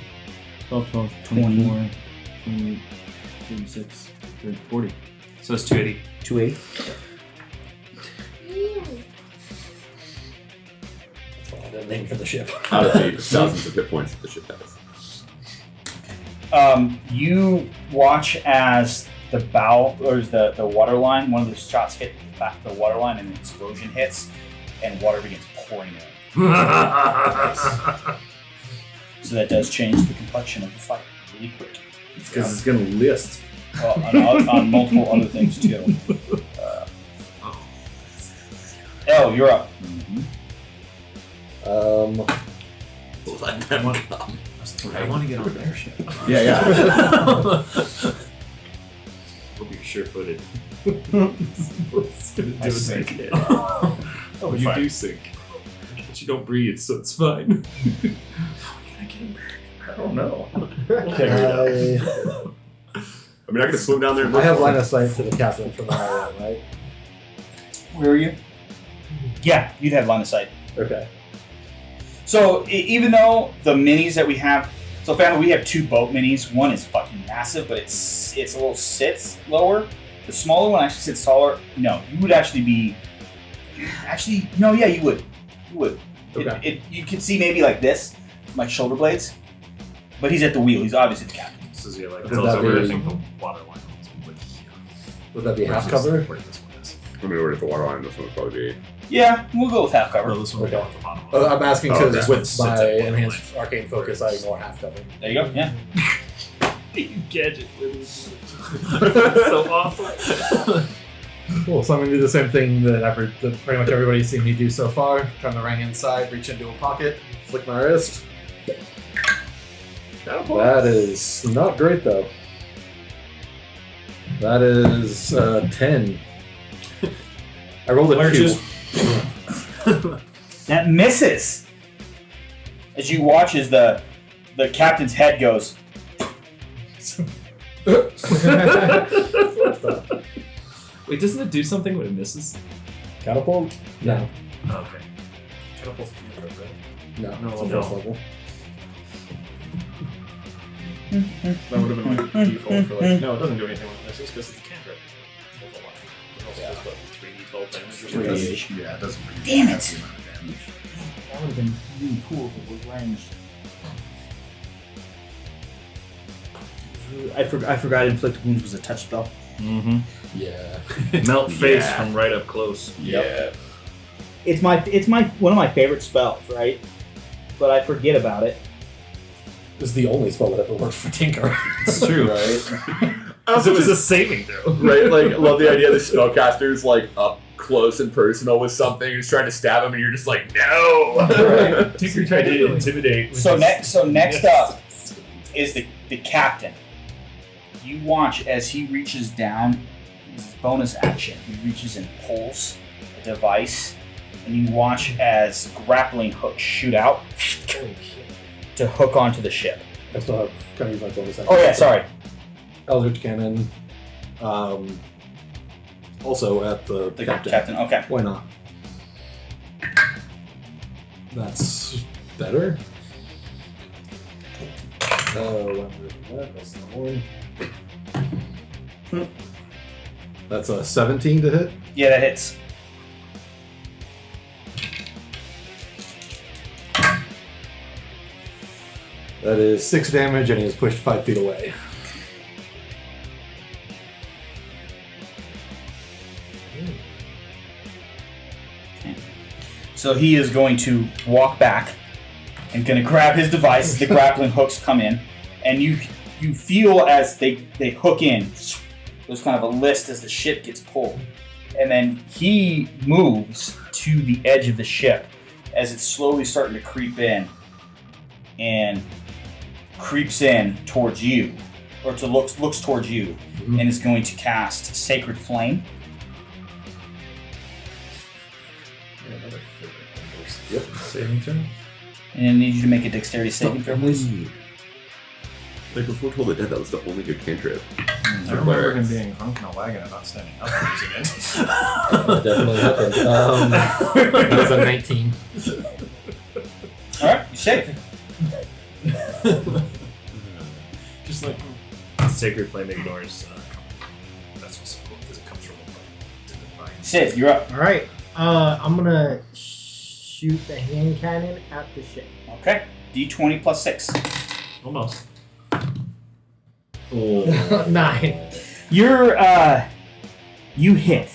12, 12, 20. 24, 28, 36, 40. So it's 280. 280. The name for the ship. Out of the thousands of hit points that the ship has. You watch as the bow, or the water line, one of the shots hit the water line and an explosion hits, and water begins pouring in. So that does change the complexion of the fight really quick. It's because it's going to list. Well, on multiple other things too. Oh, you're up. Let them come. I want to get on their ship. Yeah. Hope you're sure-footed. It's gonna do I a sink. sink. Oh, You fine. do sink. But you don't breathe, so it's fine. I don't know. I I mean, I could swim down there and look have for line him. of sight to the captain from where I am, right? Where are you? Yeah, you'd have line of sight. Okay. So even though the minis that we have, so family, we have 2 boat minis. One is fucking massive, but it's a little sits lower. The smaller one actually sits taller. No, you would actually be. Actually, no, yeah, you would. You would. Okay. You could see maybe like this, like shoulder blades. But he's at the wheel. He's obviously the captain. This is like Would those that over, I be- think the water line was Would that be half cover? Where this one is. I mean, over at the water line, this one would probably be. Yeah, we'll go with half cover. No, this one we Okay. don't at the bottom. I'm asking Oh, because okay. with Sits my at one enhanced line. arcane focus, I ignore half cover. There you go. Yeah. You gadget That's so awesome. Cool, so I'm going to do the same thing that pretty much everybody's seen me do so far. Turn the right hand side, reach into a pocket, flick my wrist. That is not great though. That is 10. I rolled a 2. Lurches. That misses. As you watch as the captain's head goes. Wait, doesn't it do something when it misses? Catapult? No. Oh, okay. Catapult's cantrip, right? No, No, it's on no. first level. That would have been my default for like. No, it doesn't do anything when it misses because it's a cantrip. There's a lot. It also does what, 3d12 damage or something? Radiation. Yeah, it doesn't really Damn have it. the amount of damage. That would have been really cool if it was ranged. I forgot inflict wounds was a touch spell. Mm-hmm. Yeah. Melt face Yeah. from right up close. Yeah. It's my one of my favorite spells, right? But I forget about it. This is the only spell that ever worked for Tinker. It's true. Right. Because it was a saving throw. Right? Like, I love the idea the spellcaster's like up close and personal with something, and he's trying to stab him, and you're just like, no! Tinker tried to intimidate. So next up is the captain. You watch as he reaches down. His bonus action. He reaches and pulls a device, and you watch as grappling hooks shoot out Holy shit. to hook onto the ship. I still have kind of use my bonus action. Oh yeah, sorry. Eldritch Cannon. Also at the The captain. captain. Okay. Why not? That's better. That's not one. That's a 17 to hit. Yeah, that hits. That is 6 damage, and he is pushed 5 feet away. So he is going to walk back and going to grab his device. The grappling hooks come in, and you feel as they hook in, there's kind of a list as the ship gets pulled. And then he moves to the edge of the ship as it's slowly starting to creep in, and creeps in towards you, or looks towards you, and is going to cast Sacred Flame. Yep. Saving throw. And I need you to make a dexterity saving throw, please. Like before Toll the Dead, that was the only good cantrip. I remember him being hung in a wagon and not standing up and using it. That definitely happened. That was a 19. Alright, you save. Just like Sacred Flame ignores. That's what's so cool because it comes from a divine. Sid, you're up. Alright, I'm gonna shoot the hand cannon at the ship. Okay. D20 plus 6. Almost. Oh. 9. You're, you hit.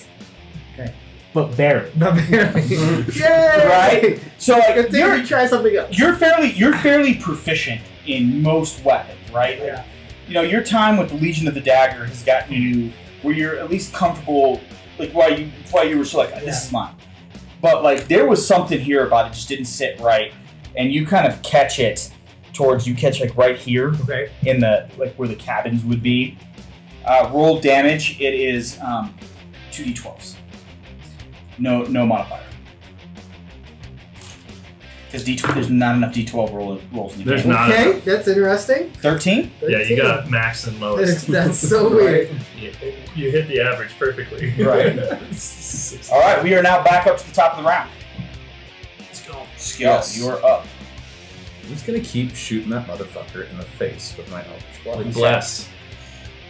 Okay. But barely. Not barely. Yay! Right? So, like, Good thing we try something else. you're fairly proficient in most weapons, right? Yeah. You know, your time with the Legion of the Dagger has gotten you where you're at least comfortable, like, why you were so like, this is mine. But, like, there was something here about it just didn't sit right, and you kind of catch it like, right here. Okay. In the, like, where the cabins would be. Roll damage, it is 2d12s. No modifier. Because there's not enough d12 rolls in the There's game. not. Okay, that's interesting. 13? Yeah, you got max and lowest. That's so weird. You hit the average perfectly. Right. Alright, we are now back up to the top of the round. Let's go. Skill, Yes. you're up. I'm just gonna keep shooting that motherfucker in the face with my Eldritch Blast. Bless.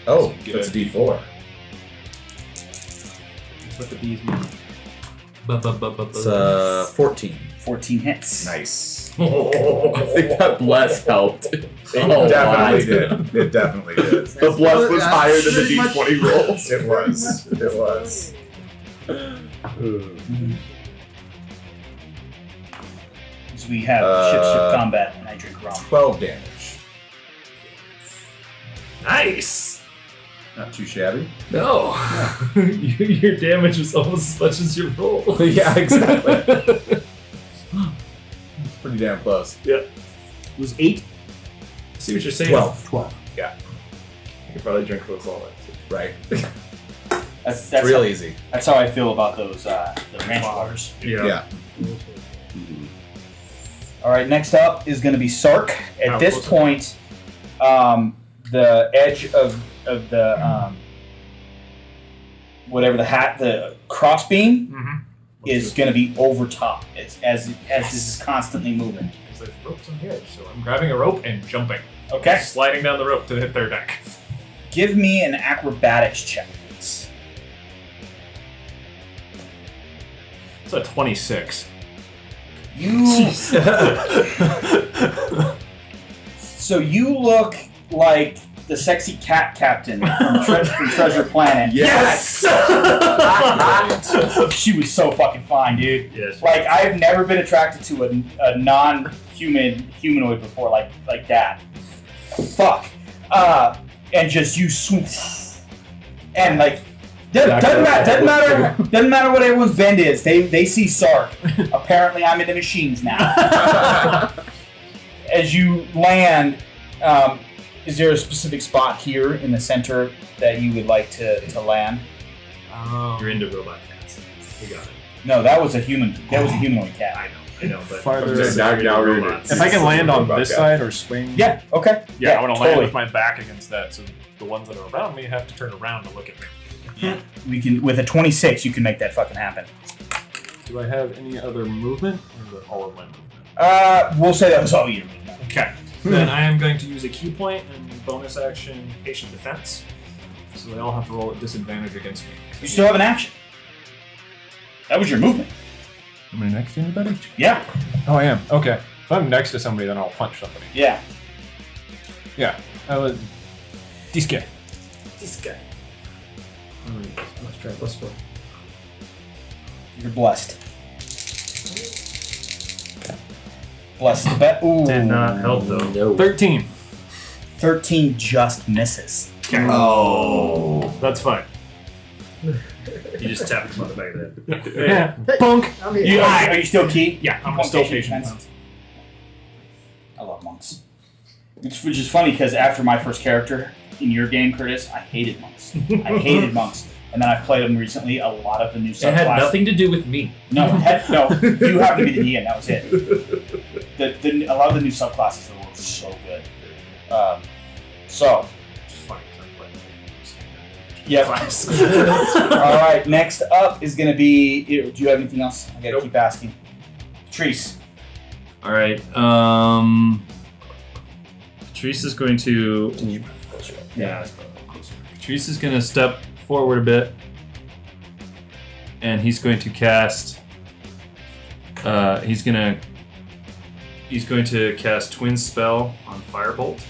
Oh, that's a D4. That's what the bees mean. It's 14. 14 hits. Nice. I think that bless helped. It definitely did. It definitely did. The bless was higher than the pretty much- D20 rolls. It was. It was. So we have ship combat, and I drink rum. 12 damage. Nice. Not too shabby. No. Your damage was almost as much as your roll. Yeah, exactly. It's pretty damn close. It was 8? See what you're saying? 12. You could probably drink those all that. Right. That's Real how, easy. That's how I feel about those the ranch waters. Yeah. All right, next up is going to be Sark. At How this close point, the edge of the whatever the crossbeam Mm-hmm. is going to be over top as this is constantly moving. Because there's ropes on here, so I'm grabbing a rope and jumping. Okay, Sliding down the rope to hit their deck. give me an acrobatics check, please. It's a 26. You so you look like the sexy cat captain from Treasure Planet. Yes. She was so fucking fine, dude. Yes. Like, I've never been attracted to a humanoid before, like that. Fuck. And just you swoop, and like doesn't matter what everyone's bend is. They see Sark. Apparently, I'm into machines now. As you land, is there a specific spot here in the center that you would like to land? You're into robot cats. We got it. No, that was a human. That was a humanoid cat. I know, but Farther- I'm just Now- saying now you're we're into in it. robots. If I can land on Robot this cat. side or swing. Yeah. Okay. Yeah, I want to land totally. with my back against that, so the ones that are around me have to turn around to look at me. We can with a 26. You can make that fucking happen. Do I have any other movement, or is it all of my movement? We'll say that was all you. Okay. Then I am going to use a key point and bonus action patient defense. So they all have to roll at disadvantage against me. You still have an action. That was your movement. Am I next to anybody? Yeah. Oh, I am. Okay. If I'm next to somebody, then I'll punch somebody. Yeah. Yeah. I would. This guy. This guy. Let's try +4. You're blessed. Blessed. Ooh. Did not help though. No. 13. 13 just misses. Oh. That's fine. You just tapped him on the back of the head. Yeah. Punk. I'm here. Are you still key? Yeah, I'm Monk still patient patient. defense. I love monks. Which is funny because after my first character in your game, Curtis, I hated monks. I hated monks. And then I've played them recently. A lot of the new It subclasses. had nothing to do with me. No, you happened to be the DM. That was it. A lot of the new subclasses were so good. So, Just funny because I'm playing. yep. All right. Next up is going to be. Do you have anything else? I got to keep asking. Treese. All right. Patrice is going to. Can you closer? Yeah. Patrice is going to step forward a bit, and he's going to cast. He's going to cast Twin Spell on Firebolt.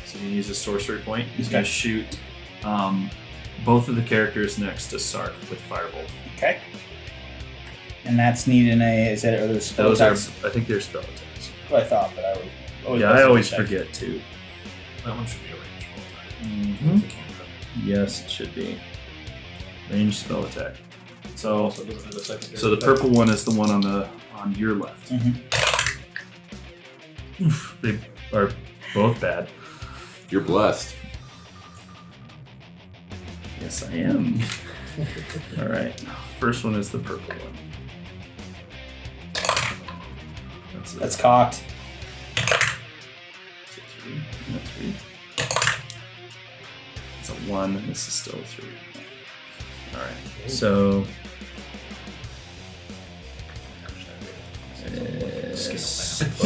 So you use a sorcery point. He's going to shoot both of the characters next to Sark with Firebolt. Okay. And that's needing a. Is that other spell Those are, attacks? I think they're spell attacks. What I thought, but I always. Yeah, I always forget too. That one should be a range spell attack. Yes, it should be. Range spell attack. So, Also doesn't have a secondary so the effect. purple one is the one on your left. Oof, they are both bad. You're blessed. Yes, I am. All right. First one is the purple one. That's cocked. It's a 3 and a 3. It's a 1 and this is still a 3. All right. So.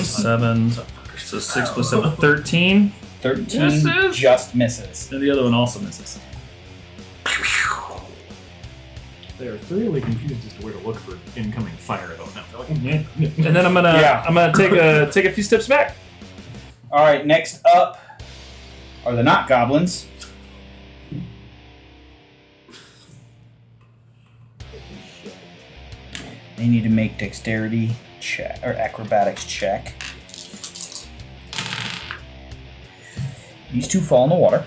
7. So 6 plus 7, 13. 13 Misses. just misses. And the other one also misses. They're thoroughly confused as to where to look for incoming fire. Though. No, they're like, And then I'm gonna Yeah. take a few steps back. All right, next up are the not goblins. They need to make dexterity check or acrobatics check. These two fall in the water.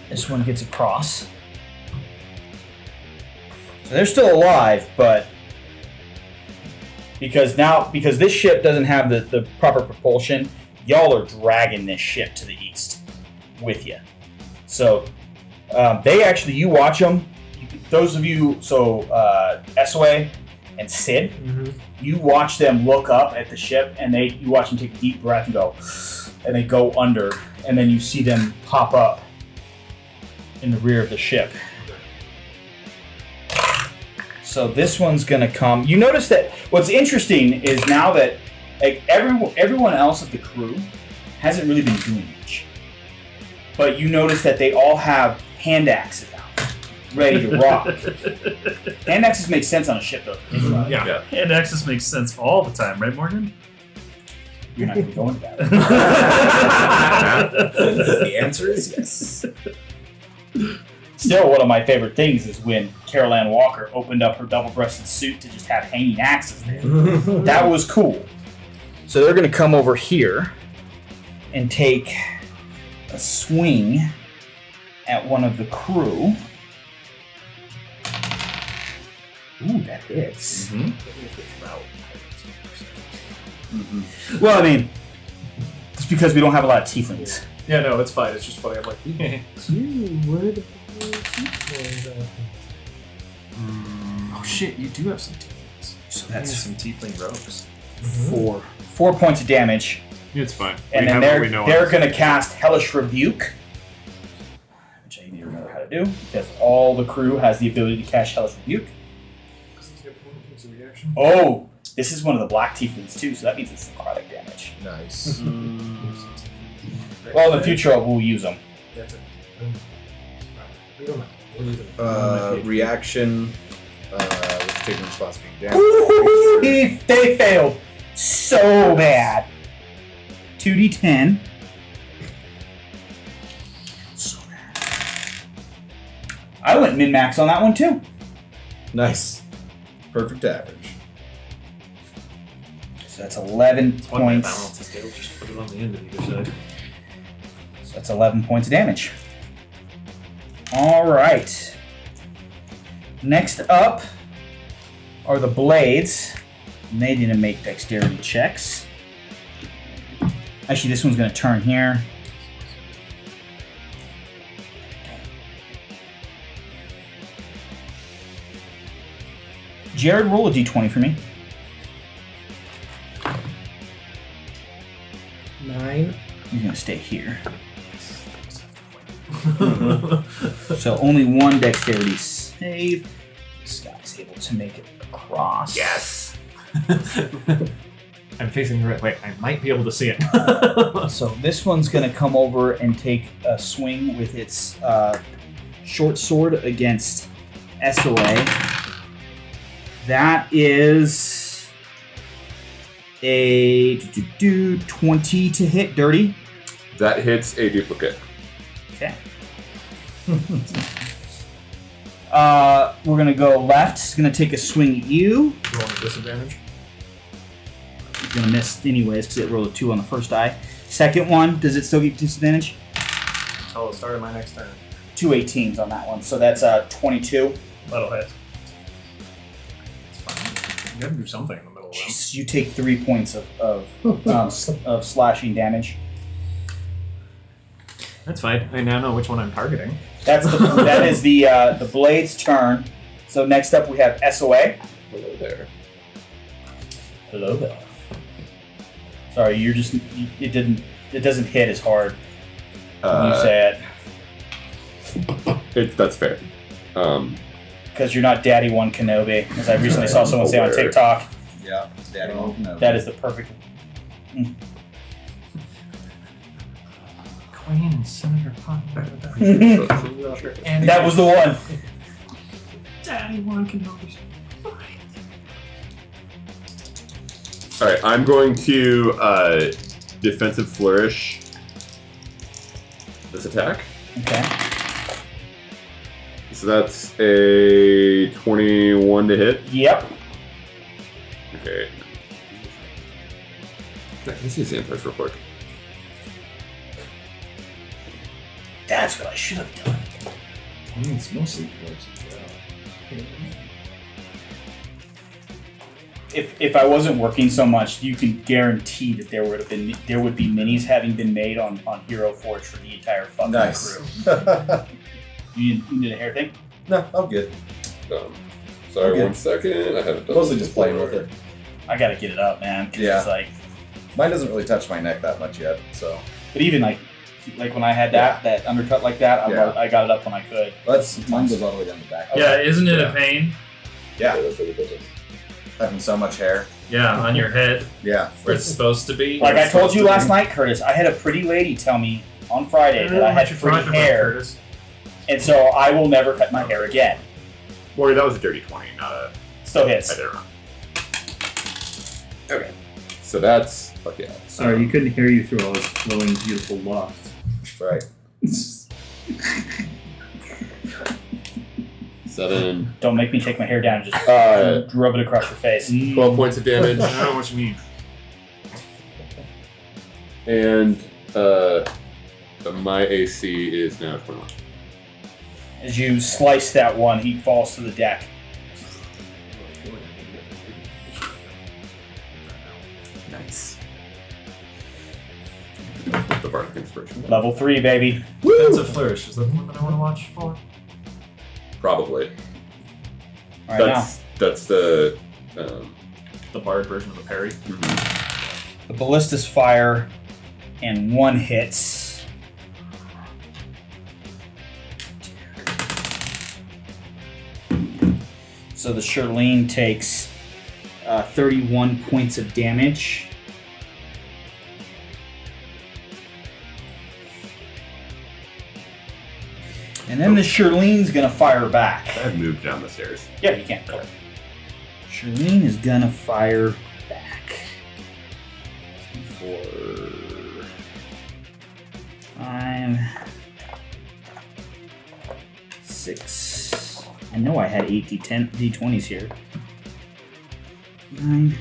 This one gets across. So they're still alive, but because this ship doesn't have the proper propulsion, y'all are dragging this ship to the east with you. So they actually, you watch them. Those of you, Esway and Sid, you watch them look up at the ship, and you watch them take a deep breath and go, and they go under, and then you see them pop up in the rear of the ship. So this one's gonna come. You notice that what's interesting is now that like everyone else of the crew hasn't really been doing much, but you notice that they all have hand axes out, ready to rock. Hand axes make sense on a ship, though. yeah. Hand axis makes sense all the time, right, Morgan? You're not gonna go into that. The answer is yes. Still, one of my favorite things is when Carol Ann Walker opened up her double-breasted suit to just have hanging axes there. That was cool. So they're going to come over here and take a swing at one of the crew. Ooh, that hits. Well, I mean, it's because we don't have a lot of tieflings. Yeah, no, it's fine. It's just funny. I'm like, Where the tieflings are? Oh shit, you do have some tieflings. So That's that's some tiefling rogues. 4 points of damage. it's fine. And We then have what we know on they're this. going to cast Hellish Rebuke, which I need to remember how to do, because all the crew has the ability to cast Hellish Rebuke. Oh, this is one of the black tieflings too, so that means it's necrotic damage. Nice. Well, in the future, we'll use them. That's it. We don't mind. We're leaving it. Reaction. Which taking responsibility. Ooh, they failed so bad. 2d10. So bad. I went min-max on that one too. Nice. Perfect average. So that's 11 One way to points. balance the scale, just put it on the end of either side. So that's 11 points of damage. All right. Next up are the blades. And they didn't make dexterity checks. Actually, this one's going to turn here. Jared, roll a d20 for me. 9. He's going to stay here. So only one dexterity save. This guy's able to make it across. Yes. I'm facing the right way. I might be able to see it. So this one's going to come over and take a swing with its short sword against SOA. That is a 20 to hit, dirty. That hits a duplicate. Okay. We're going to go left. It's going to take a swing at you. Rolling a disadvantage. He's going to miss anyways because it rolled a 2 on the first die. Second one, does it still get disadvantage? Until the start of my next turn. 2 18s on that one, so that's 22. That'll hit. It's fine. You gotta do something in the middle of them. Jeez, you take 3 points of slashing damage. That's fine. I now know which one I'm targeting. That is the blade's turn. So next up we have SOA. Hello there. Hello there. Sorry, it doesn't hit as hard when you say it. That's fair. Because you're not Daddy One Kenobi, as I recently saw someone say on Aware. TikTok. Yeah, Daddy won't know. That is the perfect. Queen and Senator Cotton. That was the one. Daddy one can help us. All right, I'm going to defensive flourish this attack. Okay. So that's a 21 to hit. Yep. Okay. Can I see Xanthars real quick? That's what I should have done. I mean, it's mostly close. If I wasn't working so much, you can guarantee that there would be minis having been made on Hero Forge for the entire fucking Nice. crew. You need a hair thing? No, I'm good. Sorry, Okay. 1 second. I haven't done Mostly this just playing with before. it. I gotta get it up, man. 'Cause Yeah. It's like, Mine doesn't really touch my neck that much yet, so but even like when I had that undercut like that, Yeah. I got it up when I could. mine goes all the way down the back. Yeah, isn't it Yeah. a pain? Yeah, That's what it does. having so much hair. Yeah, on your head Yeah, where it's supposed to be. Like I told you last night, Curtis, I had a pretty lady tell me on Friday that I had pretty hair, and so I will never cut my hair again. Warrior, that was a dirty 20, not a. Still I hits. did it wrong. Okay. So that's. Fuck yeah. Sorry, you couldn't hear you through all those flowing, beautiful locks. right. 7. Don't make me take my hair down and just Uh, rub it across your face. 12 points of damage. I don't know what you mean. And my AC is now 21. As you slice that one, he falls to the deck. Nice. The Bardic Inspiration. Level 3, baby. Defensive Flourish. Is that the one that I want to watch for? Probably. All right, That's the. The Bard version of the parry. the ballistas fire, and one hits. So the Shirlene takes 31 points of damage. And then the Shirlene's gonna fire back. I've moved down the stairs. Yeah, you can. Shirlene is gonna fire back. For 6. I know I had 8 D20s here. 9.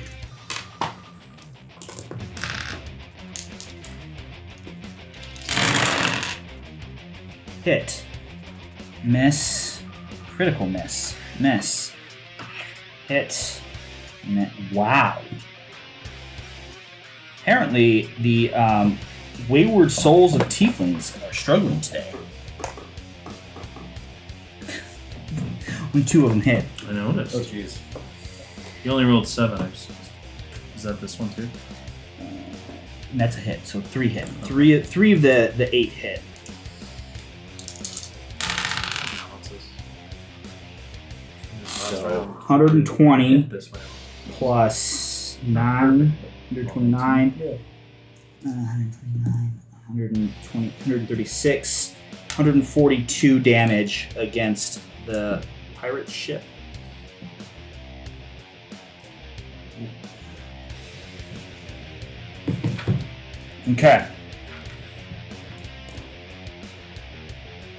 Hit. Miss. Critical miss. Miss. Hit. Wow. Apparently, the wayward souls of tieflings are struggling today. Only 2 of them hit. I noticed. Oh jeez. You only rolled 7. Is that this one too? And that's a hit, so 3 hit. 3 of the 8 hit. So 120 This way. plus 9, 129, 120, 136, 142 damage against the pirate ship. Okay.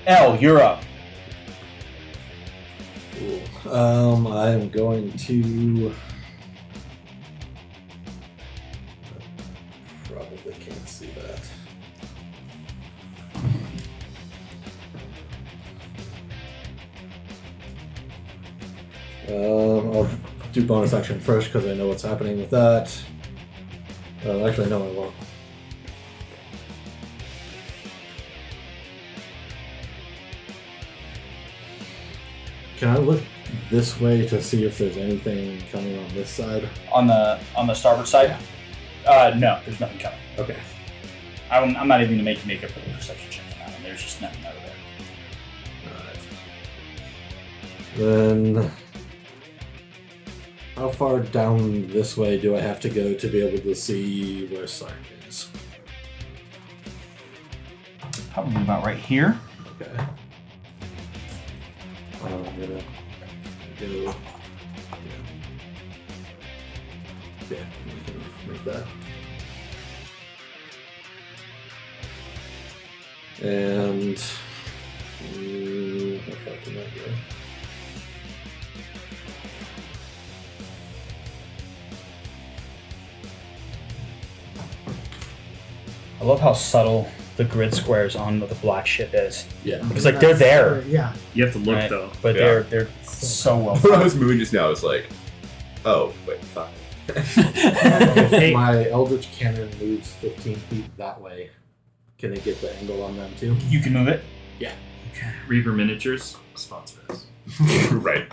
L, you're up. I am going to. Probably can't see that. I'll do bonus action first because I know what's happening with that. Actually, no, I won't. Can I look this way to see if there's anything coming on this side? On the starboard side? No, there's nothing coming. Okay. I'm not even going to make you make a perception check on that one. There's just nothing over there. Alright. Then, how far down this way do I have to go to be able to see where Sark is? Probably about right here. Okay. I'm gonna go. Yeah, we can make that. And how far can that go? I love how subtle the grid squares on the black ship is. Yeah. Because like they're there, Yeah. You have to look right? though. But Yeah. they're so well. When I was moving just now, I was like, oh, wait, fuck. If my Eldritch Cannon moves 15 feet that way, can it get the angle on them too? You can move it. Reaver Miniatures, sponsor us. Right.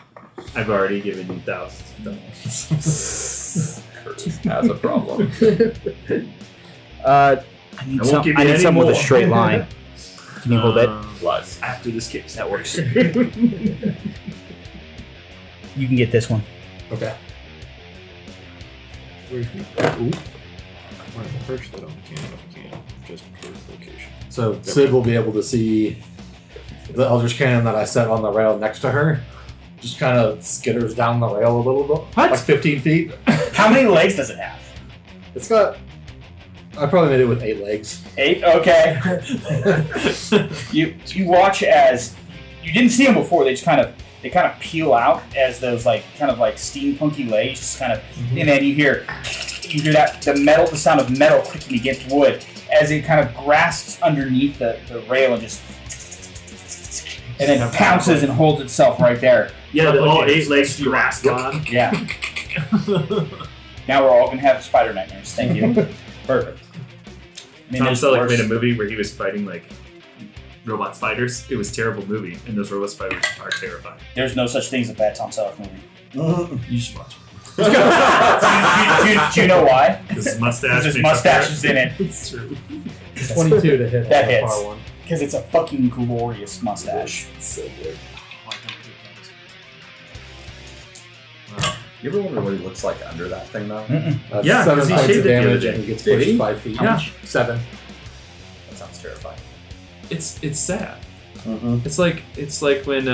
I've already given you thousands of dollars. Curtis has a problem. I need, I won't give you I need any some with a more. straight line. Can you hold it? Plus. After this case. That works. You can get this one. Okay. Perch that on the can if you can, just for location. So Sid will be able to see the Eldritch Cannon that I set on the rail next to her. Just kind of skitters down the rail a little bit. What? Like 15 feet. How many legs does it have? It's got. I probably made it with 8 legs. 8? Okay. You watch as you didn't see them before. They kind of peel out as those like kind of like steampunky legs, just kind of, and then you hear that the sound of metal clicking against wood as it kind of grasps underneath the rail and just, and then pounces and holds itself right there. Yeah, all 8 legs grasp on. Yeah. Now we're all gonna have spider nightmares. Thank you. Perfect. I mean, Tom there's Selleck worse. made a movie where he was fighting like robot spiders. It was a terrible movie, and those robot spiders are terrifying. There's no such thing as a bad Tom Selleck movie. You should watch it. do you know why? Because his mustache. Because his makes up mustache for is in it. It's true. 22 to hit. That on the hits. far one. Because it's a fucking glorious mustache. It's so good. You ever wonder what he looks like under that thing though? That's Yeah, 7 'cause he points shaved of it the other damage day. and he gets Did pushed he? 5 feet. How much? 7. That sounds terrifying. It's sad. Mm-hmm. It's like when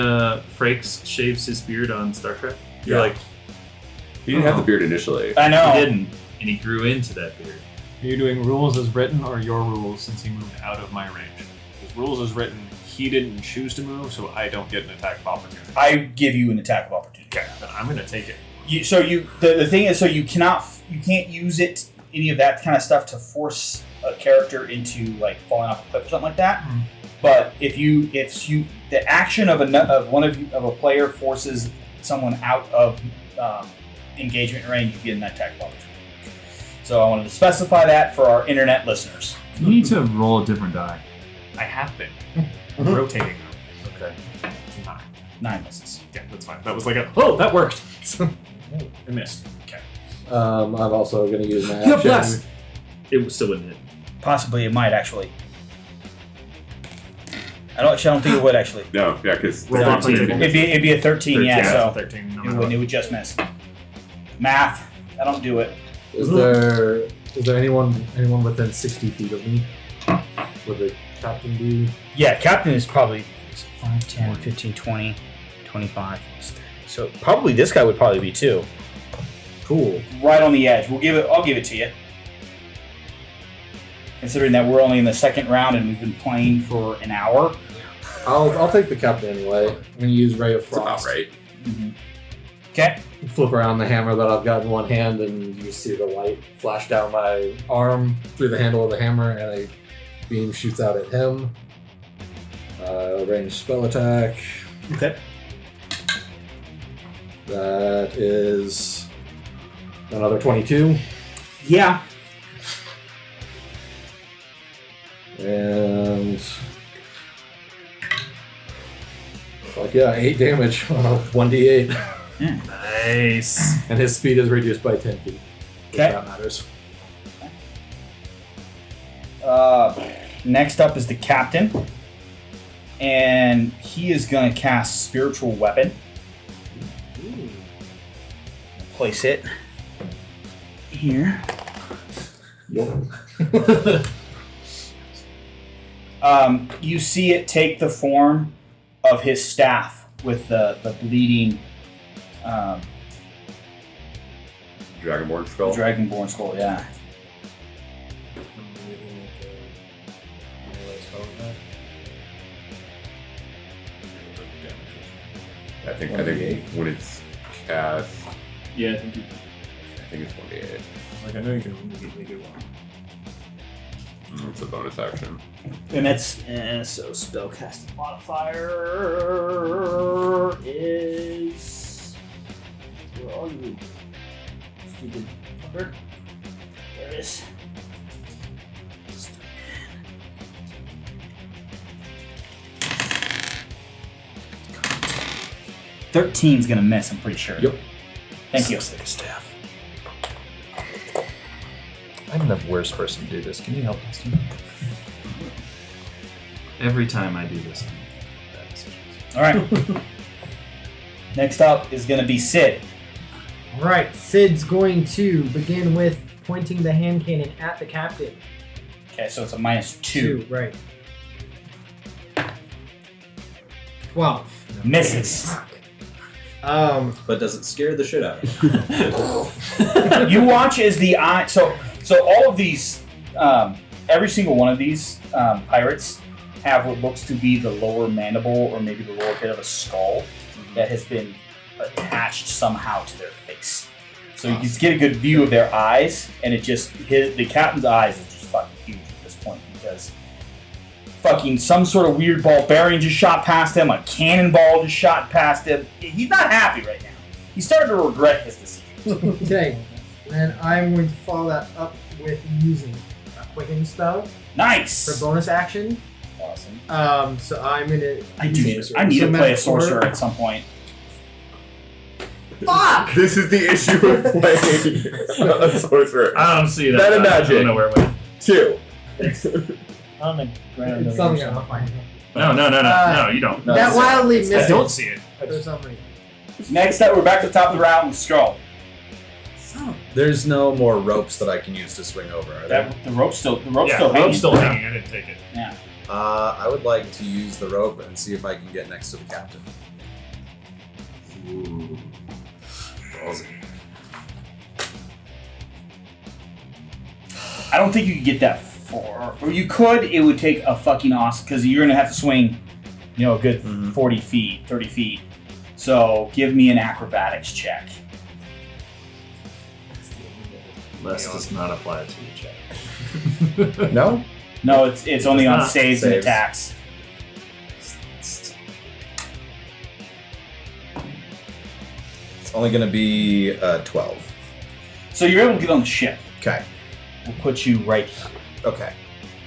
Frakes shaves his beard on Star Trek. You're Yeah. like, He didn't have the beard initially. I know. he didn't, and he grew into that beard. Are you doing rules as written or your rules since he moved out of my range? rules is written, he didn't choose to move, so I don't get an attack of opportunity. I give you an attack of opportunity. Okay, then I'm gonna take it. The thing is, so you can't use it, any of that kind of stuff, to force a character into like falling off a cliff or something like that. Mm. But if the action of a player forces someone out of engagement range, you get an attack of opportunity. So I wanted to specify that for our internet listeners. You need to roll a different die. I have been rotating them. Okay. 9 misses. Yeah, that's fine. That was like that worked. I missed. Okay. I'm also going to use my You're action. blessed. It still wouldn't hit. Possibly it might actually. I don't think it would actually. No, yeah, because Roll off the table. It'd be a 13, yeah. So 13. No it matter would, what. it would just miss. Math. I don't do it. Is there anyone within 60 feet of me? Would the captain be? Yeah, captain is probably 5, 10, 15, 20, 25. So probably this guy would probably be too. Cool. Right on the edge. I'll give it to you. Considering that we're only in the second round and we've been playing for an hour. I'll take the captain anyway. I'm going to use Ray of it's about Frost. right. Okay. Flip around the hammer that I've got in one hand, and you see the light flash down my arm through the handle of the hammer, and a beam shoots out at him. Ranged spell attack. Okay. That is another 22. Yeah. And fuck yeah, 8 damage on a 1d8. Nice. And his speed is reduced by 10 feet. If Okay. that matters. Next up is the captain. And he is going to cast Spiritual Weapon. Place it here. You see it take the form of his staff with the bleeding Dragonborn skull. Dragonborn skull, yeah. I think when it's cast, Yeah, I think it's 1d8. Like I know you can immediately do one. It's a bonus action. And it's so spellcasting modifier is, where are you? Stupid fucker. There it is. 13's gonna miss, I'm pretty sure. Yep. Thank you. Staff. I'm the worst person to do this. Can you help us? Every time I do this, I'm bad decisions. Alright. Next up is gonna be Sid. Alright, Sid's going to begin with pointing the hand cannon at the captain. Okay, so it's a -2. Right. 12. Misses. But does it scare the shit out of you? You watch as the eye. So all of these, every single one of these pirates have what looks to be the lower mandible or maybe the lower bit of a skull that has been attached somehow to their face. So you can get a good view of their eyes, and the captain's eyes is just fucking huge at this point because fucking some sort of weird ball bearing just shot past him, a cannonball just shot past him. He's not happy right now. He's starting to regret his decision. Okay, and I'm going to follow that up with using a quicken spell Nice. for bonus action. Awesome. So I'm gonna. I need to play a sorcerer at some point. Fuck! This is the issue with playing a sorcerer. I don't see that. Meta I magic. don't know where it went. 2. On the ground. It's something I'll find. No, you don't. No, That it's- wildly I missed. don't see it. For some reason. Next up, we're back to the top of the round with Skrull. There's no more ropes that I can use to swing over, are there? The rope's still Yeah, hanging. rope's still hanging. I didn't take it. Yeah. I would like to use the rope and see if I can get next to the captain. Ooh. Ballsy. I don't think you can get that 4. Or you could, it would take a fucking awesome, because you're going to have to swing, a good 40 feet, 30 feet. So give me an acrobatics check. Less does not apply to the check. No? No, it's only on not. saves and Saves. attacks. It's only going to be 12. So you're able to get on the ship. Okay. We'll put you right here. Okay.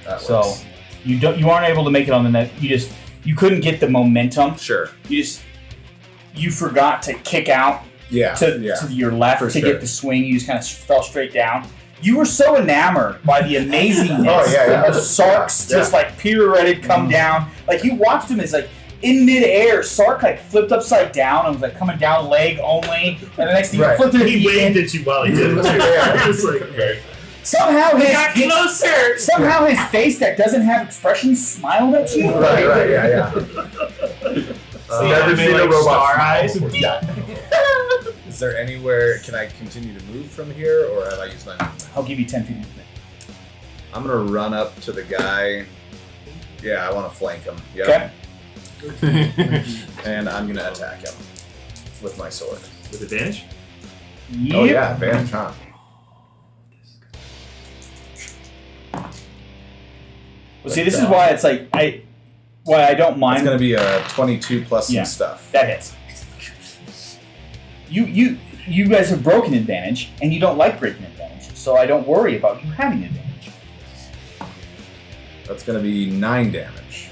That So works. you aren't able to make it on the net. You couldn't get the momentum. Sure. You forgot to kick out Yeah. to your left For to sure. get the swing. You just kind of fell straight down. You were so enamored by the amazingness Oh, yeah. of Sark's Yeah. just like pirouetted come down. Like you watched him as like in midair, Sark like flipped upside down and was like coming down leg only. And the next thing Right. he flipped it at He the waved end. at you while he did it. Yeah. It's like, Somehow closer. somehow his face that doesn't have expression smiled at you. Right, yeah. Never seen a robot star smile eyes. before. Is there anywhere, can I continue to move from here, or have I used my movement? I'll give you 10 feet movement. I'm going to run up to the guy. Yeah, I want to flank him. Yep. Okay. And I'm going to attack him with my sword. With advantage? Yep. Oh, yeah, advantage, huh? Well, see, this is why it's like why I don't It's mind. going to be a 22 plus Yeah. some stuff. That hits. You guys have broken advantage, and you don't like breaking advantage, so I don't worry about you having advantage. That's going to be 9 damage.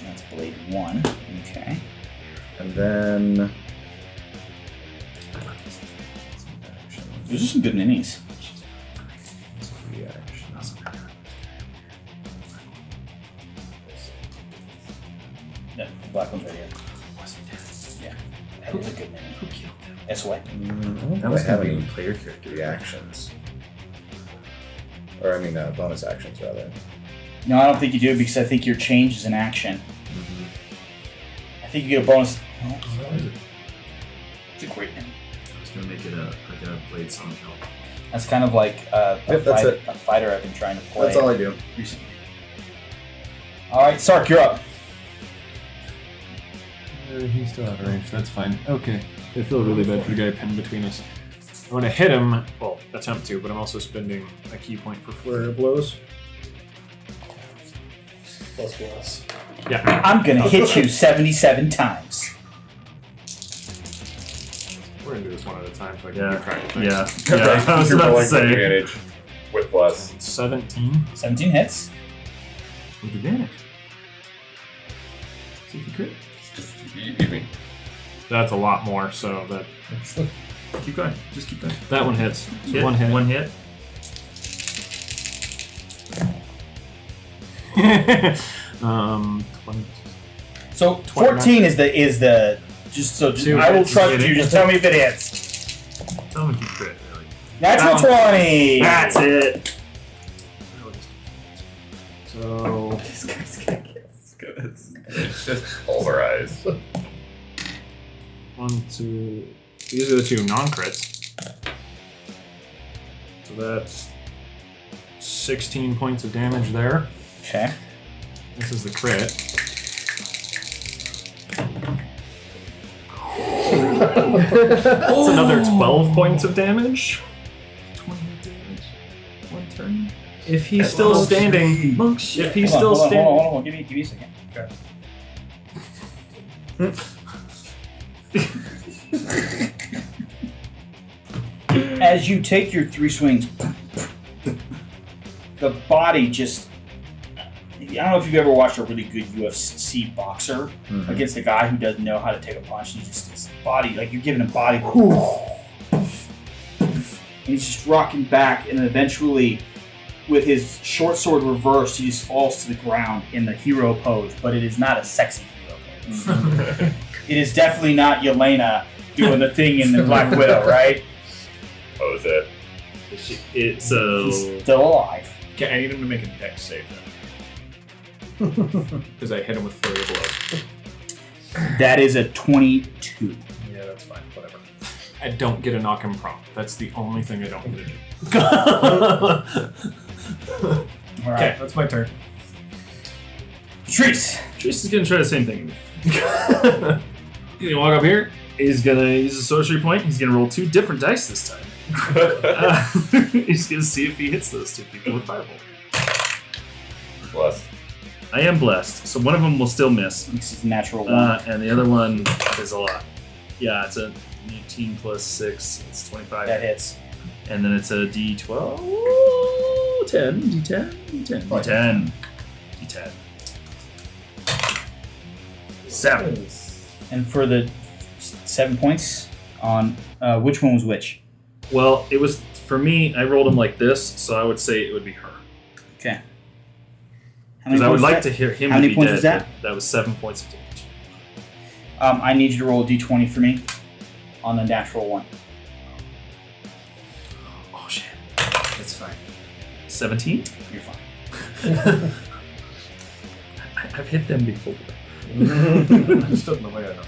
That's blade 1. Okay. And then... Those are some good minis. Yeah, the black one's right here. Yeah, that was a good mini. Who killed him? That's what. That was gonna be any player character reactions. Or, I mean, bonus actions, rather. No, I don't think you do because I think your change is an action. I think you get a bonus. Oh, it's a great name. I was gonna make it a blade song help. That's kind of like a fighter I've been trying to play That's all I do. recently. All right, Sark, you're up. He's still out of range. That's fine. Okay. I feel really bad for the guy pinned between us. I want to hit him. Well, attempt to, but I'm also spending a key point for flurry of blows. ++. Yeah. I'm gonna hit you 77 times. We're gonna do this one at a time so I can Yeah. keep track of things. Yeah. I was You're about to rolling for say. advantage with plus. 17 17 hits. With advantage. See if you crit. Just you mean. That's a lot more, so that Keep going. Just keep going. that one hits. So Hit. one hit. One hit. Um, 20. So 14 is the just so Two I will hits. trust you. Just tell me if it hits. Tell me if you crit, really. Natural 20. That's it. So This guy's gonna get. It's just polarized. 1, 2. These are the 2 non-crits. So that's 16 points of damage there. Okay. This is the crit. That's another 12 points of damage. 20 hit damage. One turn. If he's still standing, Monk shit. if he's Hold still on, standing, hold on. Give me a second. As you take your 3 swings, the body just. I don't know if you've ever watched a really good UFC boxer against a guy who doesn't know how to take a punch. He just his body, like you're giving him body, and he's just rocking back, and then eventually, with his short sword reversed, he just falls to the ground in the hero pose. But it is not a sexy hero pose. It is definitely not Yelena doing the thing in the Black Widow, right? Oh, is it? It's so. He's still alive. okay, I need him to make a dex save then. Because I hit him with flurry of blows. That is a 22. Yeah, that's fine. Whatever. I don't get to knock him prone. That's the only thing I don't get to do. All Okay, right. that's my turn. Patrice. Trace is gonna try the same thing. He's gonna walk up here. He's gonna use a sorcery point. He's gonna roll 2 different dice this time. He's gonna see if he hits those 2 people with Fireball. Blessed. I am blessed, so one of them will still miss. This is natural 1. And the other one is a lot. Yeah, it's a 18 plus 6. It's 25. That hits. And then it's a D12. 10. D10. D10. D10. D10. 7. And for the 7 points on which one was which? Well, it was for me. I rolled them like this, so I would say it would be her. Okay. Because I would like to hear him How to many be points dead. is that? That was 7 points of damage. I need you to roll a d20 for me on the natural 1. Oh shit. That's fine. 17. You're fine. I've hit them before. I just don't know why I don't.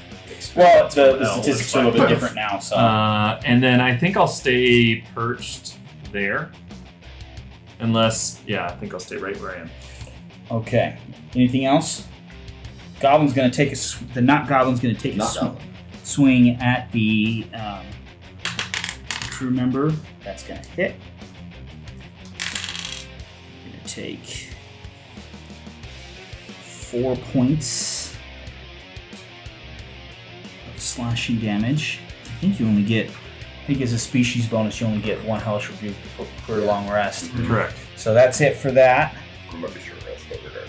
Well, the L, statistics it's are a little fine. bit different now, so. And then I think I'll stay perched there. Unless, yeah, I think I'll stay right where I am. Okay. Anything else? Goblin's gonna take the not goblin's gonna take a swing at the crew member. That's gonna hit. Gonna take 4 points of slashing damage. I think you only get. I think as a species bonus, you only get 1 hellish rebuke for a long rest. Correct. So that's it for that. I'm not sure rest, but regardless.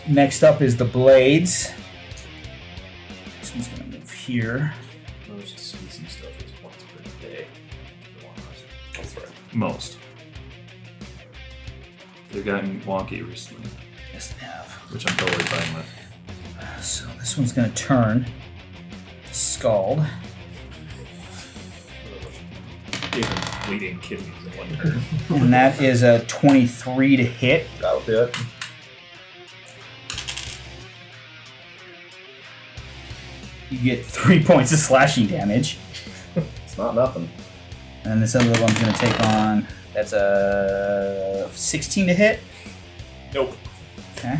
Next up is the blades. This one's gonna move here. Most species stuff is once per day. That's right. Most. They've gotten wonky recently, Yes, they have. which I'm totally fine with. So this one's gonna turn to Scald. Even bleeding kidneys in one turn. And that is a 23 to hit. That'll do it. You get 3 points of slashing damage. It's not nothing. And this other one's gonna take on, that's a 16 to hit. Nope. Okay.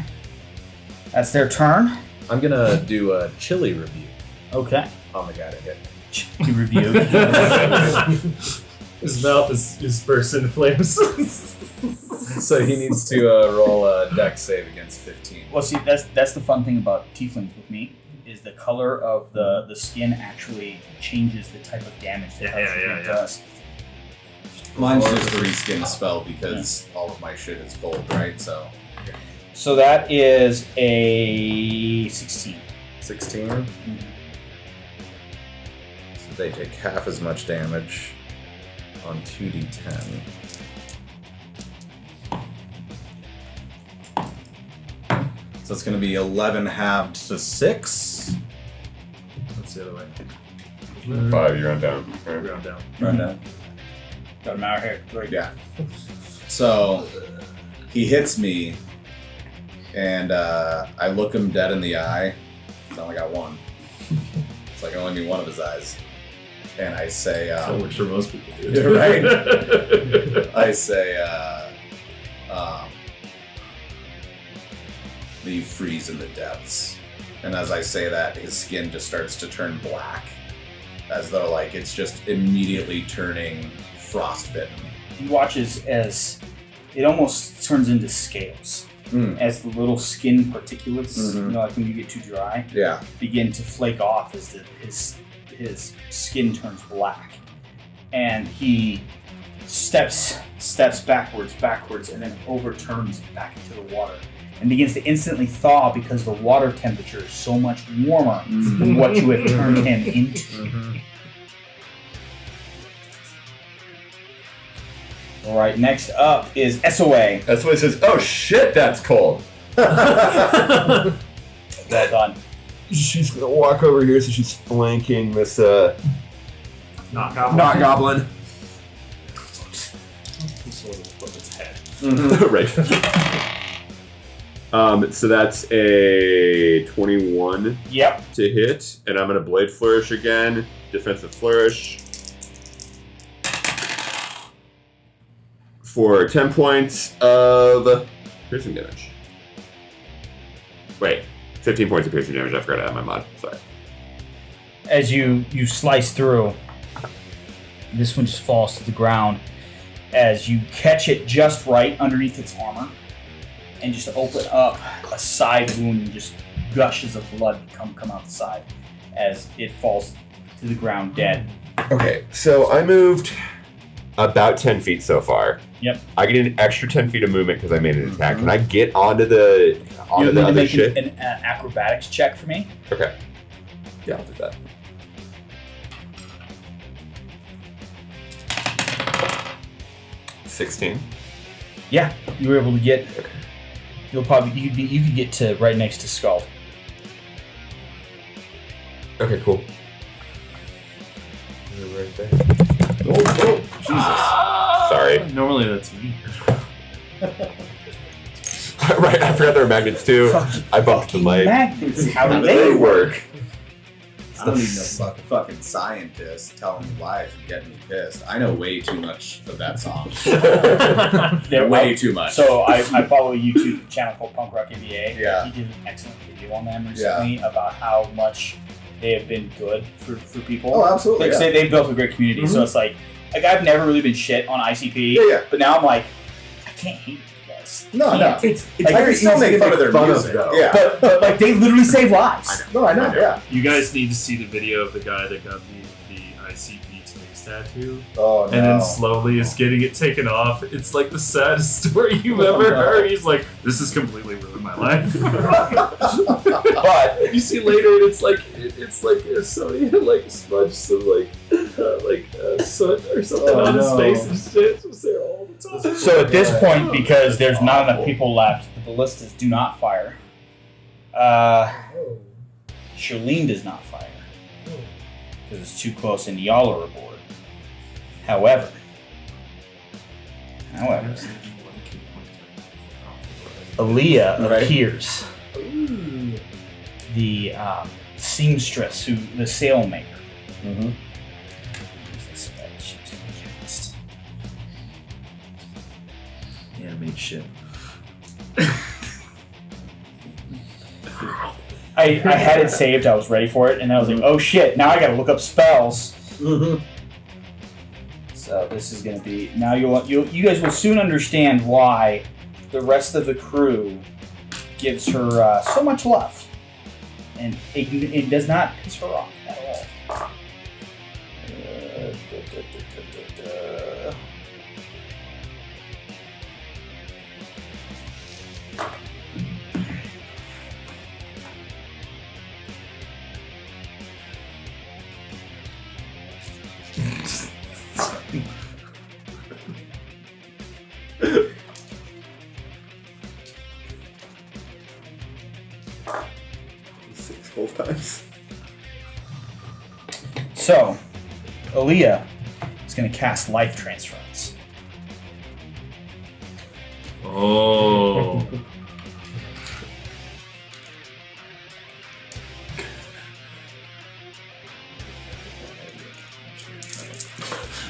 That's their turn. I'm gonna do a chili review Okay. on the guy that hit. You review. His mouth is burst into flames. So he needs to roll a dex save against 15. Well, see, that's the fun thing about tieflings with me, is the color of the skin actually changes the type of damage that it does. Mine's just a reskin spell because all of my shit is cold, right? So So that is a 16. 16. So they take half as much damage on 2d10. So it's going to be 11 halved to 6. That's the other way. 5, you run down. We're going down. Run down. Got him out here. Right. Yeah. So he hits me, and I look him dead in the eye. I only got one. So I can only be one of his eyes. And I say, That works for most people, dude. right? I say, may you freeze in the depths. And as I say that, his skin just starts to turn black, as though like it's just immediately turning frostbitten. He watches as it almost turns into scales. As the little skin particulates, like when you get too dry, Yeah. begin to flake off as his skin turns black, and he steps backwards, and then overturns back into the water, and begins to instantly thaw because the water temperature is so much warmer than what you have turned him into. All right, next up is SOA. That's what it says. Oh shit, that's cold. Well done. She's gonna walk over here, so she's flanking this Not goblin. not goblin. Right. So that's a 21 Yep. to hit, and I'm gonna blade flourish again. Defensive flourish. for 10 points of piercing damage. Wait, 15 points of piercing damage. I forgot to add my mod. Sorry. As you slice through, this one just falls to the ground as you catch it just right underneath its armor and just open up a side wound and just gushes of blood come out the side as it falls to the ground dead. Okay, so I moved about 10 feet so far. Yep. I get an extra 10 feet of movement because I made an attack. Can I get onto the You need to other make shit? an acrobatics check for me. Okay. Yeah, I'll do that. $16. Yeah, you were able to get. You could get to right next to Skull. Okay, cool. Right there. Oh, Jesus. Sorry. Normally that's me. Right, I forgot there were magnets too. I bumped the mic. Magnets. How do they they work? I don't need no fucking scientist telling me why it's getting me pissed. I know way too much of that song. Way too much. So I follow a YouTube channel called Punk Rock NBA. Yeah. He did an excellent video on them recently about how much they have been good for people. Oh, absolutely. Like, they've built a great community. Mm-hmm. So it's like I've never really been shit on ICP. Yeah. But now I'm like, I can't hate you guys. No. It's I can still make fun of their music, though. Yeah. But like they literally save lives. No, I know. Yeah. You guys need to see the video of the guy that got the ICP face tattoo. Oh, no. And then slowly is getting it taken off. It's like the saddest story you've ever heard. He's like, this has completely ruined my life. But you see later, it's like Sony had like smudged some soot or something on his face and shit. It was there all the time. So at this point, because there's not enough people left, the ballistas do not fire. Charlene does not fire because it's too close, and y'all are aboard. However, Aaliyah appears. The seamstress, the sail maker. Mm-hmm. Animate shit. I had it saved. I was ready for it, and I was like, "Oh shit! Now I got to look up spells." Mm-hmm. So this is going to be now. You guys will soon understand why the rest of the crew gives her so much love, and it does not piss her off at all. Six whole times. So, Aaliyah is going to cast Life Transference. Oh.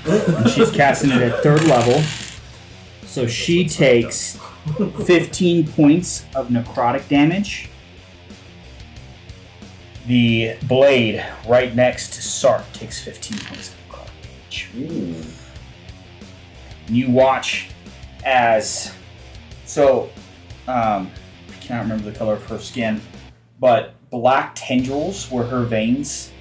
And she's casting it at 3rd level. So she takes 15 points of necrotic damage. The blade right next to Sark takes 15 points of necrotic damage. And you watch as... So, I cannot remember the color of her skin, but black tendrils where her veins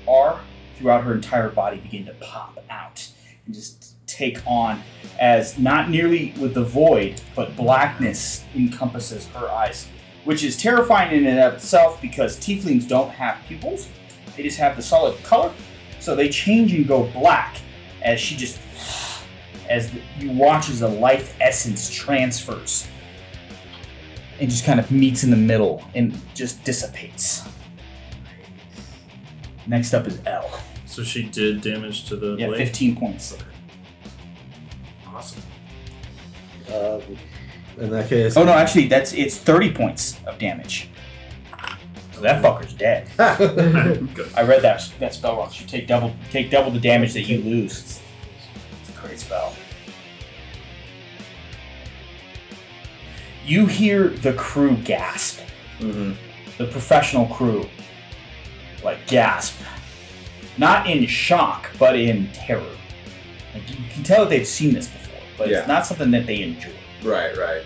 are throughout her entire body begin to pop out and just take on, as not nearly with the void, but blackness encompasses her eyes, which is terrifying in and of itself because tieflings don't have pupils. They just have the solid color. So they change and go black as she just, you watch as the life essence transfers and just kind of meets in the middle and just dissipates. Next up is L. So she did damage to the blade? 15 points. Awesome. In that case, Oh no, actually, it's 30 points of damage. So that fucker's dead. I read that spell wrong. You take double the damage that you lose. It's a great spell. You hear the crew gasp. Mm-hmm. The professional crew, like, gasp. Not in shock, but in terror. Like, you can tell that they've seen this before, but Yeah. it's not something that they enjoy. Right.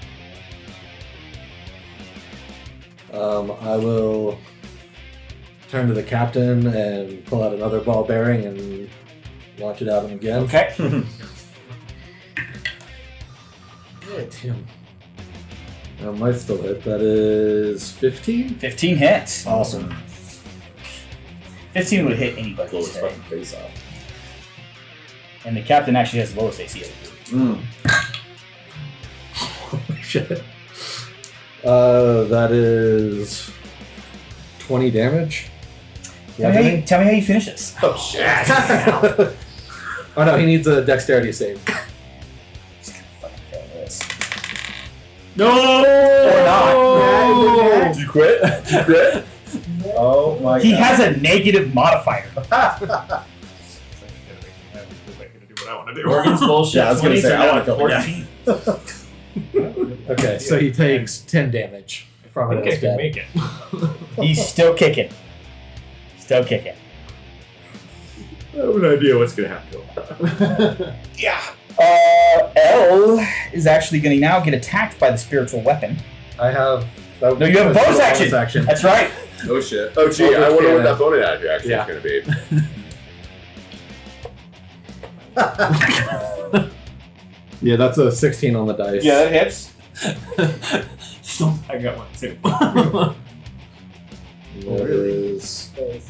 I will turn to the captain and pull out another ball bearing and launch it at him again. Okay. Yeah, damn. Might still hit. That is 15. 15 hits. Awesome. 15 would hit anybody's Blow his head. fucking face off. And the captain actually has the lowest AC of the group. Holy shit. That is 20 damage. Tell me how you finish this. Oh shit! Oh no, he needs a dexterity save. Just gonna fucking fail this. No! Or not. Yeah, Did you quit? Oh my god. He has a negative modifier. Morgan's bullshit. Yeah, I was gonna 20s say, are I now wanna at go- 14. Okay, so he takes 10 damage from I it. think I can instead. make it. He's still kicking. Still kicking. I have an idea what's gonna happen to him. Yeah. L is actually going to now get attacked by the spiritual weapon. I have. That No, you have a bonus action. action. That's right. Oh shit. Oh gee, I wonder what Yeah. that bonus action Yeah. is gonna be. Yeah, that's a 16 on the dice. Yeah, that hits. I got one too. That is. Make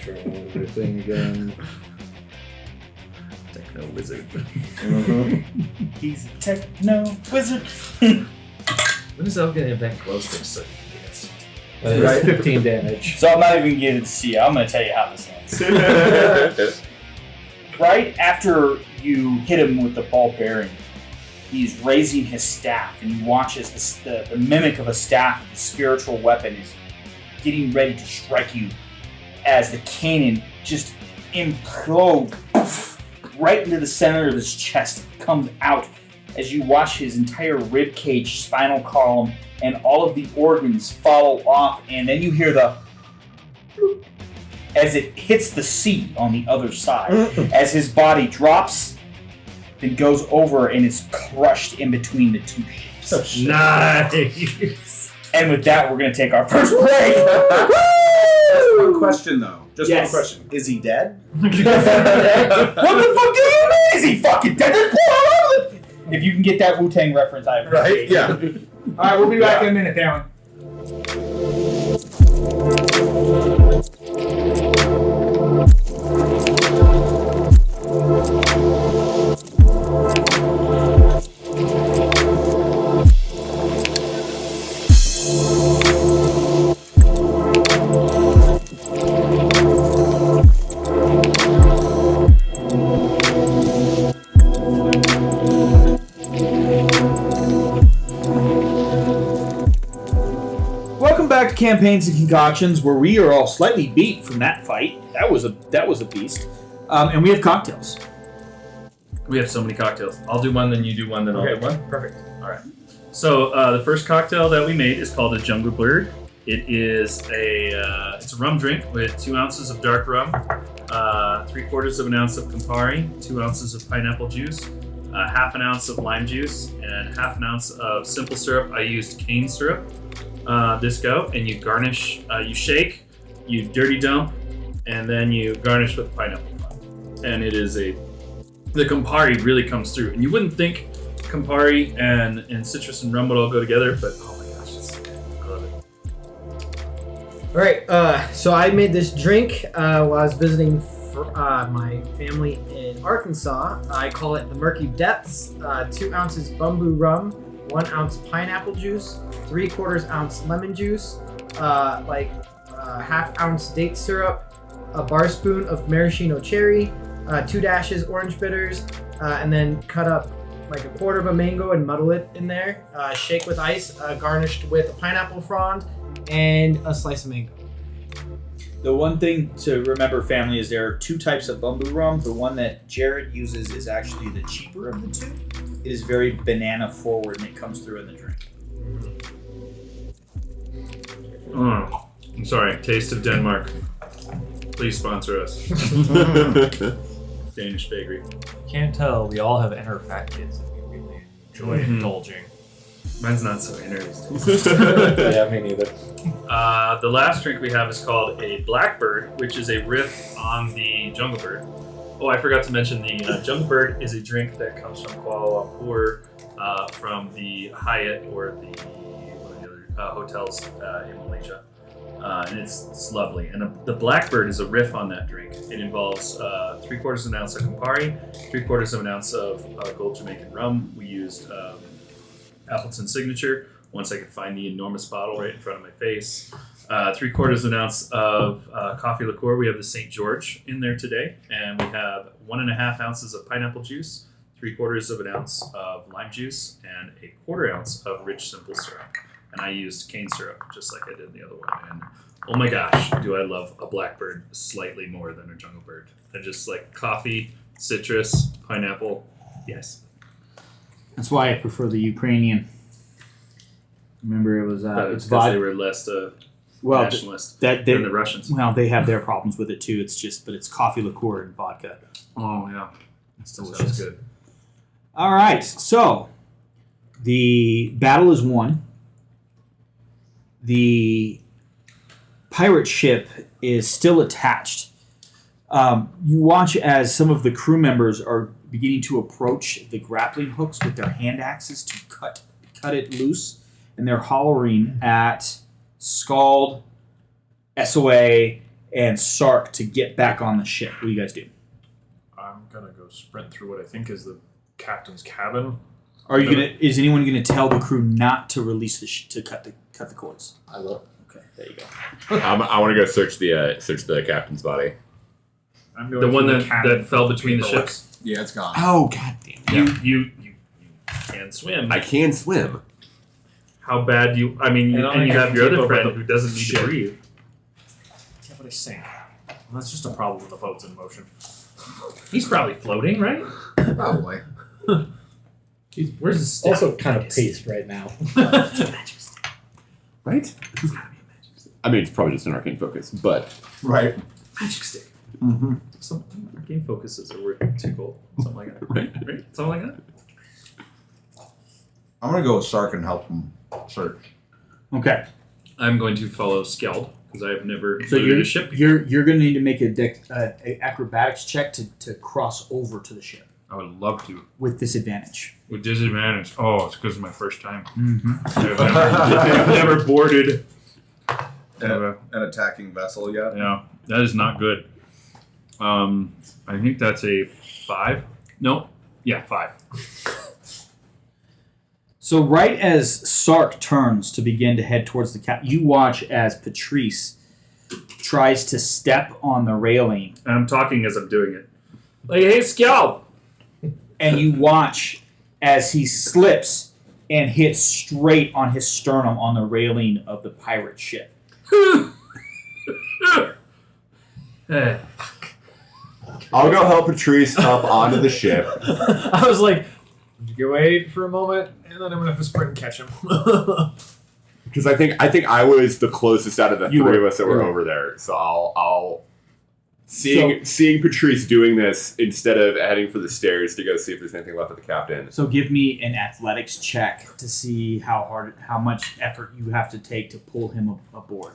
sure I have everything again. Techno wizard. He's a techno wizard. When is that going to invent glow sticks so you can dance? That is Right. 15 damage. So I'm not even going to see you. I'm going to tell you how this ends. Right after you hit him with the ball bearing, he's raising his staff, and you watch as the mimic of a staff, the spiritual weapon, is getting ready to strike you as the cannon just implodes right into the center of his chest. It comes out as you watch his entire rib cage, spinal column, and all of the organs fall off, and then you hear the bloop as it hits the sea on the other side, as his body drops and goes over and is crushed in between the two ships. Nice. And with that, we're going to take our first break. One question though. Just Yes. one question. Is he dead? What the fuck do you mean? Is he fucking dead? If you can get that Wu-Tang reference, I appreciate it. Yeah. All right, we'll be back in a minute, Darren. Welcome back to Campaigns and Concoctions, where we are all slightly beat from that fight. That was a beast. And we have cocktails. We have so many cocktails. I'll do one, then you do one, then I'll do one. Perfect. All right. So the first cocktail that we made is called a Jungle Bird. It is it's a rum drink with 2 ounces of dark rum, 3/4 of an ounce of Campari, 2 ounces of pineapple juice, half an ounce of lime juice, and half an ounce of simple syrup. I used cane syrup. This go, and you garnish. You shake, you dirty dump, and then you garnish with pineapple pie. And it is the Campari really comes through, and you wouldn't think Campari and citrus and rum would all go together, but oh my gosh, I love it. All right, so I made this drink while I was visiting my family in Arkansas. I call it the Murky Depths. 2 ounces bamboo rum, 1 ounce pineapple juice, 3/4 ounce lemon juice, half ounce date syrup, a bar spoon of maraschino cherry, 2 dashes orange bitters, and then cut up like 1/4 of a mango and muddle it in there. Shake with ice, garnished with a pineapple frond and a slice of mango. The one thing to remember, family, is there are 2 types of bamboo rum. The one that Jared uses is actually the cheaper of the 2. It is very banana forward, and it comes through in the drink. I'm sorry. Taste of Denmark. Please sponsor us. Danish bakery. Can't tell. We all have inner fat kids that we really enjoy indulging. Mine's not so interesting. Yeah, me neither. The last drink we have is called a Blackbird, which is a riff on the Jungle Bird. Oh, I forgot to mention the Jungle Bird is a drink that comes from Kuala Lumpur, from the Hyatt or one of the other hotels in Malaysia. And it's lovely. And the Blackbird is a riff on that drink. It involves 3/4 of an ounce of Campari, 3/4 of an ounce of Gold Jamaican rum. We used Appleton Signature, once I could find the enormous bottle right in front of my face. 3/4 of an ounce of coffee liqueur. We have the St. George in there today. And we have 1.5 ounces of pineapple juice, 3/4 of an ounce of lime juice, and 1/4 ounce of rich simple syrup. And I used cane syrup, just like I did in the other one. And oh my gosh, do I love a Blackbird slightly more than a Jungle Bird. I just like coffee, citrus, pineapple. Yes. That's why I prefer the Ukrainian. Remember, it was it's because they vodka. were less Well, nationalist that than the Russians. well, they have their problems with it too. But it's coffee liqueur and vodka. Oh yeah, It's that delicious. sounds good. All right, so the battle is won. The pirate ship is still attached. You watch as some of the crew members are beginning to approach the grappling hooks with their hand axes to cut it loose, and they're hollering at Scald, SOA, and Sark to get back on the ship. What do you guys do? I'm gonna go sprint through what I think is the captain's cabin. Is anyone gonna tell the crew not to release to cut the cords? I will. Okay, there you go. I want to go search the captain's body. I'm The going one through that cabin fell for between the paperwork. ships. Yeah, it's gone. Oh god damn it. You can swim. I can swim. How bad do you? I mean, And and you I have can your take other over friend the who doesn't need ship. to breathe. Yeah, but I sink. Well, that's just a problem with the boat's in motion. He's probably floating, right? Probably. Where's his stick? Also kind of paced right now. Right? I mean, it's probably just an arcane focus, but Right. Magic stick. Mm-hmm. Some arcane focuses are worth 2 gold. Something like that. right. Right? Something like that. I'm gonna go with Sark and help him search. Okay. I'm going to follow Skeld because I have never So looted a ship before. you're going to need to make a acrobatics check to cross over to the ship I would love to. with disadvantage. With disadvantage. Oh, it's because it's my first time. Mm-hmm. I've never boarded. An attacking vessel yet? Yeah, that is not good. I think that's a 5. No. Yeah, 5. So right as Sark turns to begin to head towards the cap, you watch as Patrice tries to step on the railing, And I'm talking as I'm doing it. Like, hey, Skeld! and you watch as he slips and hits straight on his sternum on the railing of the pirate ship. Eh. I'll go help Patrice up onto the ship. I was like, you wait for a moment, and then I'm gonna have to sprint and catch him. Because I think I was the closest out of the You three were. of us that were Yeah. over there. So I'll seeing Patrice doing this instead of heading for the stairs to go see if there's anything left of the captain. So give me an athletics check to see how much effort you have to take to pull him aboard.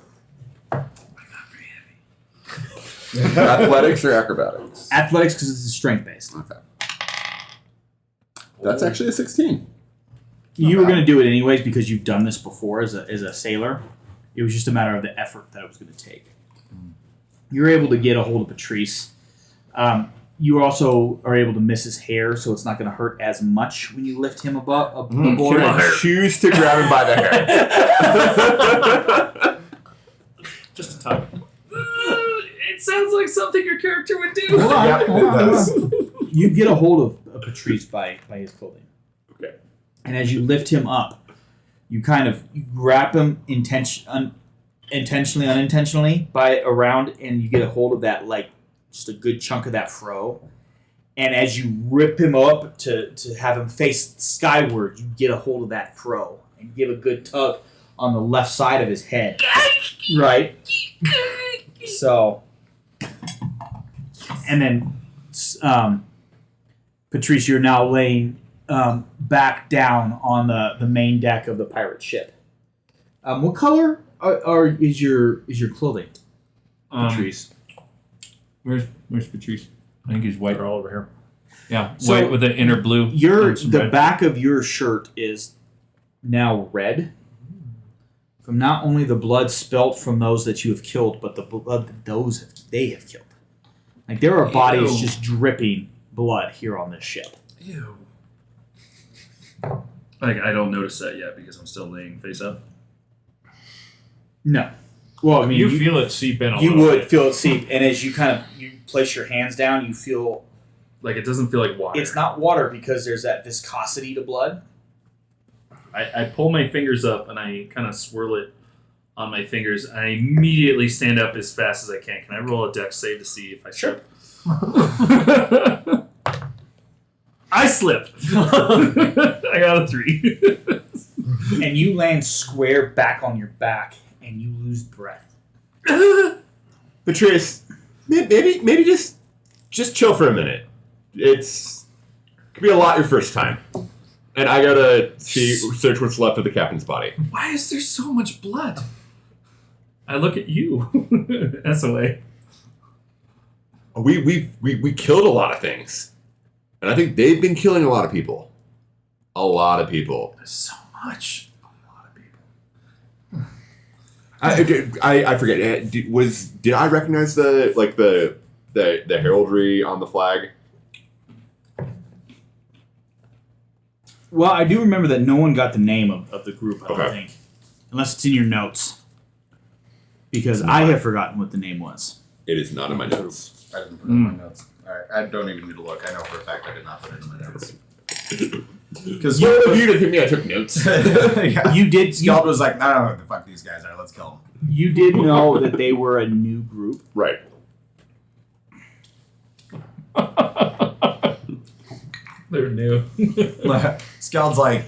Athletics or acrobatics? Athletics because it's strength based. Okay. That's actually a 16. You were going to do it anyways because you've done this before as a sailor. It was just a matter of the effort that it was going to take. You're able to get a hold of Patrice. You also are able to miss his hair, so it's not going to hurt as much when you lift him aboard. Can I choose to grab him by the hair? Just a tug. It sounds like something your character would do. Hold on, Yep, hold it on, does. hold on. You get a hold of Patrice by his clothing. Okay. And as you lift him up, you grab him intentionally, unintentionally by around, and you get a hold of that, like, just a good chunk of that fro. And as you rip him up to have him face skyward, you get a hold of that crow and give a good tug on the left side of his head. Right? So, and then, Patrice, you're now laying back down on the main deck of the pirate ship. What color is your clothing, Patrice? Where's Patrice? I think he's white. They're all over here. Yeah, So, white with the inner blue. The red. back of your shirt is now red from not only the blood spilt from those that you have killed, but the blood that they have killed. Like there are bodies Ew. just dripping blood here on this ship. Ew. Like, I don't notice that yet because I'm still laying face up. No. Well, I mean, You feel it seep in a you little would bit. feel it seep, and as you place your hands down, you feel Like, it doesn't feel like water. it's not water because there's that viscosity to blood. I pull my fingers up and I kind of swirl it on my fingers, and I immediately stand up as fast as I can. Can I roll a dex save to see if I slip? I slipped. I got a 3. And you land square back on your back, and you lose breath. Patrice, maybe just chill for a minute. Could be a lot your first time, and I gotta search what's left of the captain's body. Why is there so much blood? I look at you, SOA. We killed a lot of things, and I think they've been killing a lot of people. A lot of people. There's so much. I forget. Did I recognize the heraldry on the flag? Well, I do remember that no one got the name of the group, I don't Okay. think. Unless it's in your notes. Because I have forgotten what the name was. It is not in my notes. I didn't put it in my notes. All right, I don't even need to look. I know for a fact I did not put it in my notes. Because You didn't think me I took notes. yeah. You did Skald was like, no, who the fuck these guys are. Let's kill them. you did know that they were a new group. Right. They're new. Skald's like,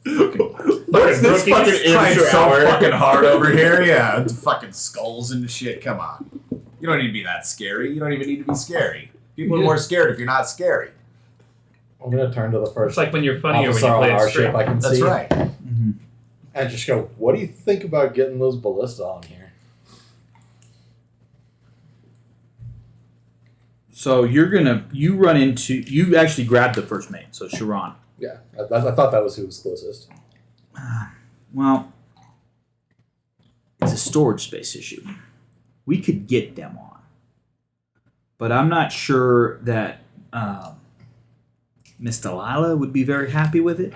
What's this fucking trying amateur so hour? fucking hard over here. Yeah, it's fucking skulls and shit. Come on. You don't need to be that scary. You don't even need to be scary. People are more scared if you're not scary. I'm gonna turn to the It's first like when you're funnier when officer you on play our it straight. ship I can That's see, right. and just go, "What do you think about getting those ballista on here?" So you actually grabbed the first mate, so Sharon. Yeah, I thought that was who was closest. Well, it's a storage space issue. We could get them on. But I'm not sure that Miss Delilah would be very happy with it.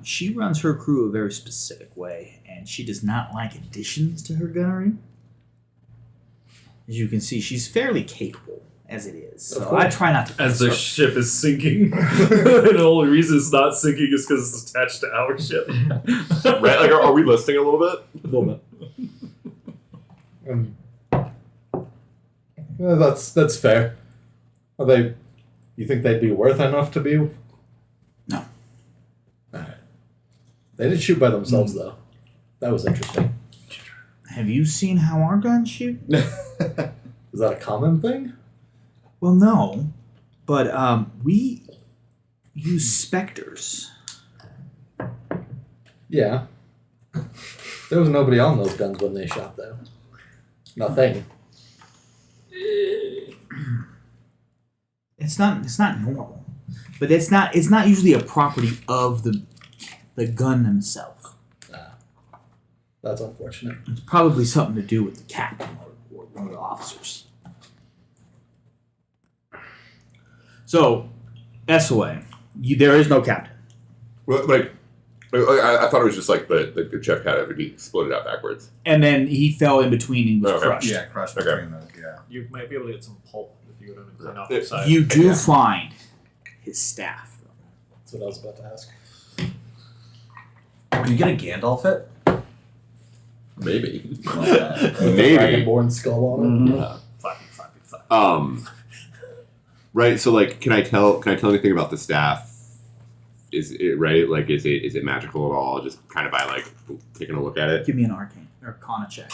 She runs her crew a very specific way, and she does not like additions to her gunnery. As you can see, she's fairly capable as it is. So I try not to. As the ship is sinking. The only reason it's not sinking is because it's attached to our ship. Right? Like, are we listing a little bit? A little bit. Well, that's fair. Are they? You think they'd be worth enough to be? No. Alright. They did shoot by themselves though. That was interesting. Have you seen how our guns shoot? Is that a common thing? Well, no, but we use specters. Yeah. There was nobody on those guns when they shot though. Nothing. It's not normal, but it's not usually a property of the gun themselves. That's unfortunate. It's probably something to do with the captain or one of the officers. So, SOA, there is no captain. Well, like, I thought it was just like the chef had it. He exploded out backwards. And then he fell in between and was Okay. crushed. Yeah, crushed Okay. between those. Yeah. You might be able to get some pulp if you go down and clean off the side. You do find his staff. That's what I was about to ask. Can you get a Gandalf it? Maybe. Maybe. Maybe. Dragonborn skull on it. Fuck. Right. So, like, can I tell anything about the staff? Is it right? Like, is it magical at all? Just kind of by like taking a look at it. Give me an arcana check.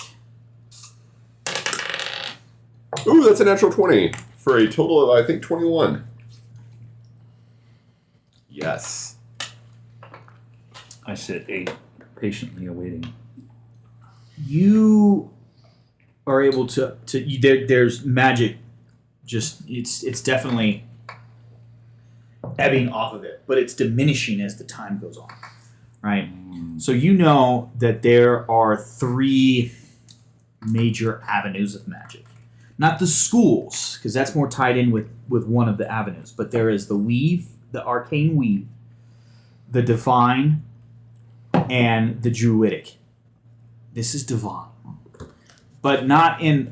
Ooh, that's a natural 20 for a total of I think 21. Yes. I sit 8, patiently awaiting. You are able to there's magic. Just it's definitely ebbing off of it, but it's diminishing as the time goes on, right? So you know that there are 3 major avenues of magic. Not the schools, because that's more tied in with one of the avenues, but there is the weave, the arcane weave, the divine, and the druidic. This is divine. But not in,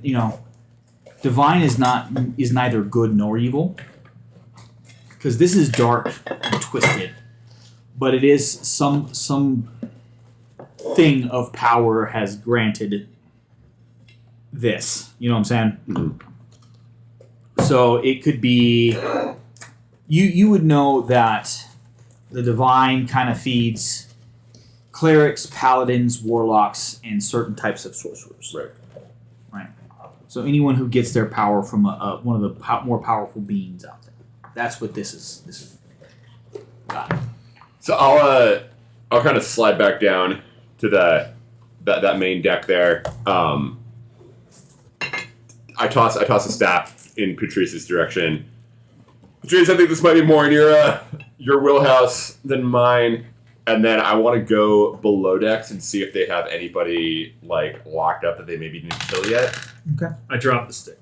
divine is neither good nor evil. Because this is dark and twisted, but it is some thing of power has granted this. You know what I'm saying? Mm-hmm. So it could be you would know that the divine kind of feeds clerics, paladins, warlocks, and certain types of sorcerers. Right. So anyone who gets their power from one of the more powerful beings out there. That's what this is. Got it. So I'll kind of slide back down to that main deck there. I toss a staff in Patrice's direction. Patrice, I think this might be more in your wheelhouse than mine. And then I want to go below decks and see if they have anybody like locked up that they maybe didn't kill yet. Okay. I drop the stick.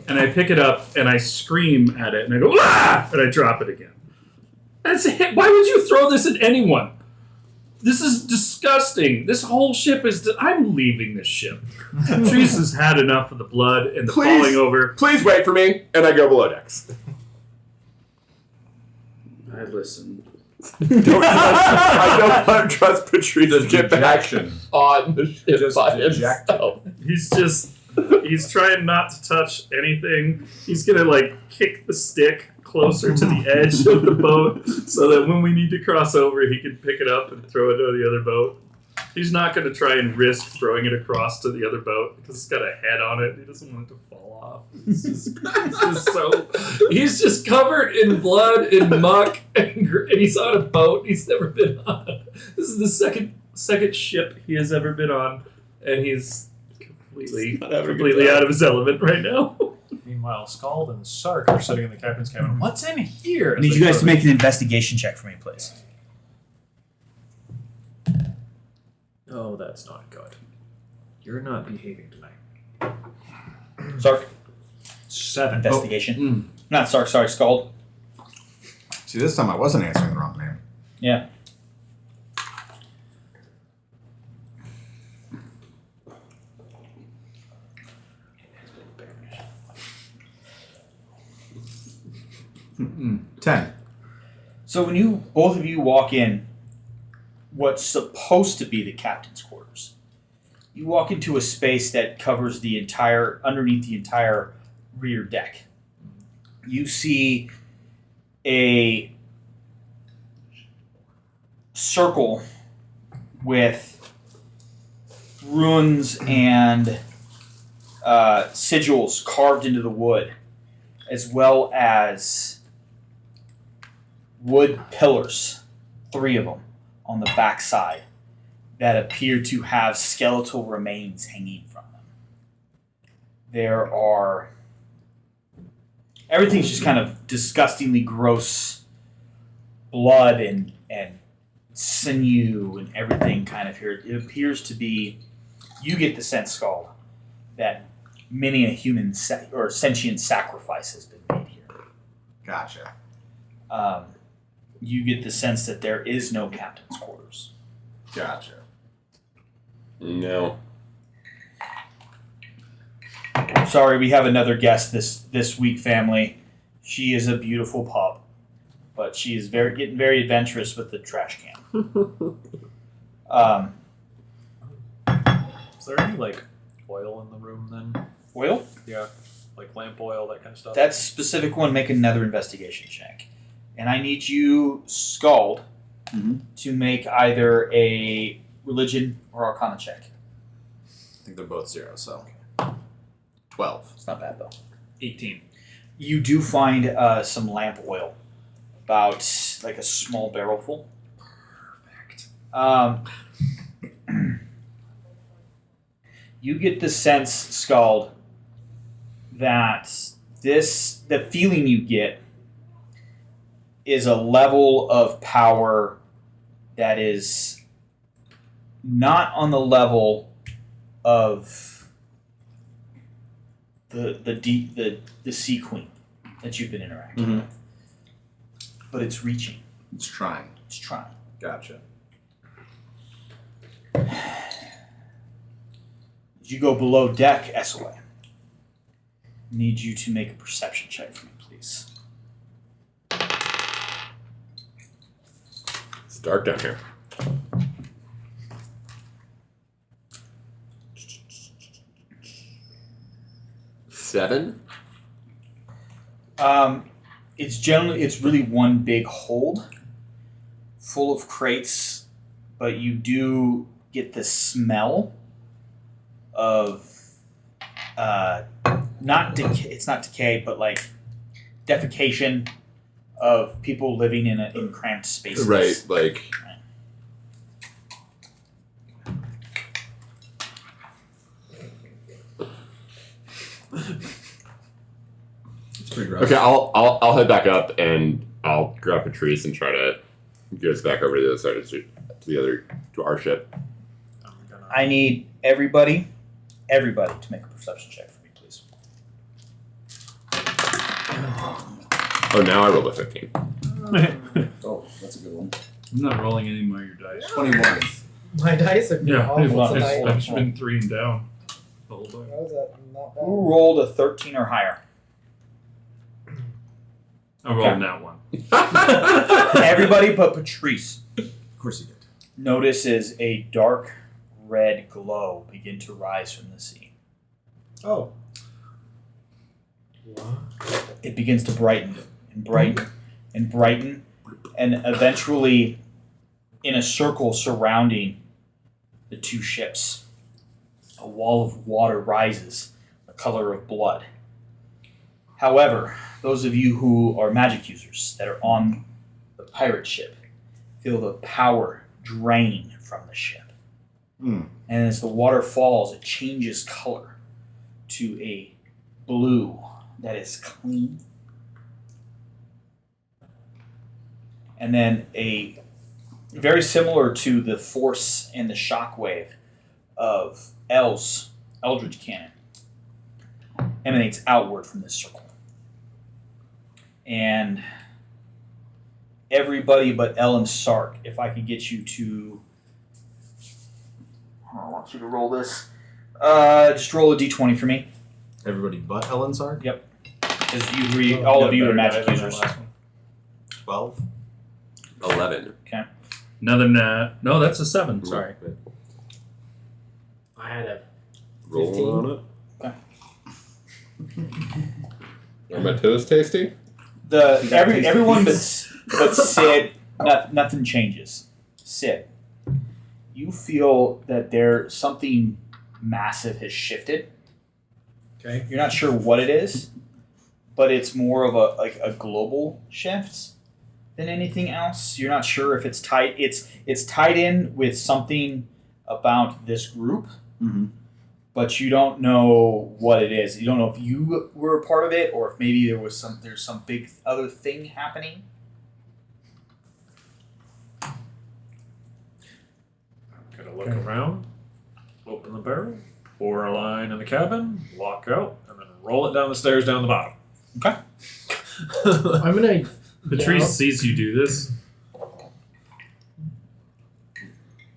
And I pick it up and I scream at it and I go, ah! And I drop it again. That's it. Why would you throw this at anyone? This is disgusting. This whole ship is... I'm leaving this ship. Patrice has had enough of the blood and the falling over. Please wait for me, and I go below decks. I listen. I don't trust Patrice to get back Dejection. on the ship Just by dejected. himself. He's trying not to touch anything. He's gonna kick the stick closer to the edge of the boat so that when we need to cross over, he can pick it up and throw it to the other boat. He's not gonna try and risk throwing it across to the other boat because it's got a head on it. He doesn't want it to fall off. He's just covered in blood and muck, and he's on a boat he's never been on. This is the second ship he has ever been on, and he's completely out of his element right now. Meanwhile, Scald and Sark are sitting in the captain's cabin. What's in here? I need you guys to make an investigation check for me, please. Oh, that's not good. You're not behaving tonight. Sark. 7. Investigation. Not Sark, sorry, Scald. See, this time I wasn't answering the wrong name. Yeah. Mm-mm. 10. So when both of you walk in what's supposed to be the captain's quarters, you walk into a space that covers underneath the entire rear deck. You see a circle with runes and sigils carved into the wood, as well as wood pillars, 3 of them, on the back side that appear to have skeletal remains hanging from them. Everything's just kind of disgustingly gross blood and sinew and everything kind of here. It appears to be, you get the sense, Scald, that many a human or sentient sacrifice has been made here. Gotcha. You get the sense that there is no captain's quarters. Gotcha. No. Sorry, we have another guest this week, family. She is a beautiful pup, but she is getting very adventurous with the trash can. Is there any oil in the room then? Oil? Yeah. like lamp oil, that kind of stuff. That's a specific one. Make another investigation check. And I need you, Scald, to make either a religion or arcana check. I think they're both 0, so 12. It's not bad, though. 18. You do find some lamp oil. About like a small barrel full. Perfect. You get the sense, Scald, that the feeling you get is a level of power that is not on the level of the Sea Queen that you've been interacting with. But it's reaching. it's trying. It's trying. Gotcha. As you go below deck, SOA, I need you to make a perception check for me, please. It's dark down here. Seven? It's really one big hold full of crates, but you do get the smell of not decay. It's not decay, but like defecation of people living in cramped spaces. Right, like. It's pretty gross. Okay, I'll head back up and I'll grab Patrice and try to get us back over to the other side of the street, to our ship. I need everybody to make a perception check for me, please. Oh, now I rolled a 15. Oh, that's a good one. I'm not rolling any more of your dice. 21. My dice are Yeah, awful tonight. I've just been 3 and down the whole time. How is that not bad? Who rolled a 13 or higher? I rolled that one. Everybody but Patrice Of course you did. notices a dark red glow begin to rise from the sea. Oh. It begins to brighten and brighten and brighten, and eventually, in a circle surrounding the two ships, a wall of water rises, the color of blood. However, those of you who are magic users that are on the pirate ship feel the power drain from the ship. And as the water falls, it changes color to a blue that is clean. And then a very similar to the force and the shockwave of L's Eldritch Cannon emanates outward from this circle. And everybody but L and Sark, if I could get you to... I want you to roll this. Just roll a d20 for me. Everybody but Ellen Sark? Yep. Because all of you are magic users. 12. 11. Another no, that's a 7. Sorry. I had a Roll 15. on it. Are my toes tasty? Everyone but Sid, nothing changes. Sid, you feel that something massive has shifted. Okay. You're not sure what it is, but it's more of a global shift than anything else. You're not sure if it's tied. It's tied in with something about this group, but you don't know what it is. You don't know if you were a part of it or if maybe there's some big other thing happening. I'm gonna look around, open the barrel, pour a line in the cabin, walk out, and then roll it down the stairs down the bottom. Okay. I'm gonna. Patrice sees you do this.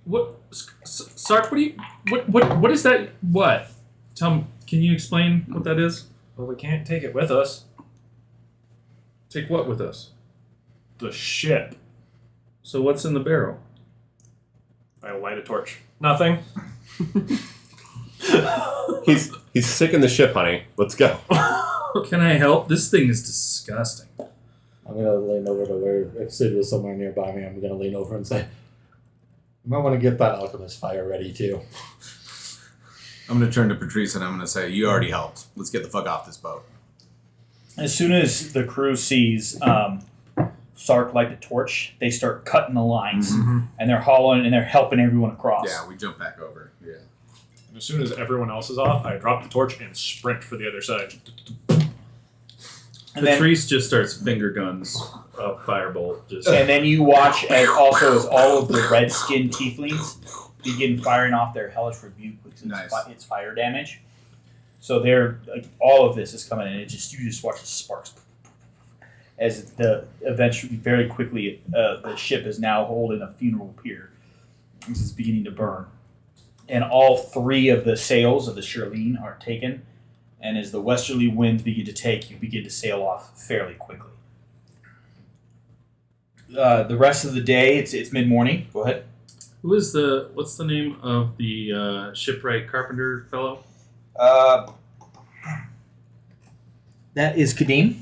What, Sark? What is that? What? Can you explain what that is? Well, we can't take it with us. Take what with us? The ship. So what's in the barrel? I light a torch. Nothing. He's sick in the ship, honey. Let's go. Can I help? This thing is disgusting. I'm gonna lean over to where if Sid was somewhere nearby me, I'm gonna lean over and say, "You might want to get that alchemist fire ready too." I'm gonna turn to Patrice and I'm gonna say, "You already helped. Let's get the fuck off this boat." As soon as the crew sees Sark light the torch, they start cutting the lines, and they're hauling and they're helping everyone across. Yeah, we jump back over. Yeah. And as soon as everyone else is off, I drop the torch and sprint for the other side. And then, Patrice just starts finger guns of firebolt. Just and then you watch as all of the red-skinned tieflings begin firing off their hellish rebuke, which is it's fire damage. So they're like, all of this is coming in. You just watch the sparks as eventually very quickly the ship is now holding a funeral pyre. This is beginning to burn, and all 3 of the sails of the Shirlene are taken. And as the westerly winds begin to take, you begin to sail off fairly quickly. The rest of the day, it's mid-morning. Go ahead. what's the name of the shipwright carpenter fellow? That is Kadim.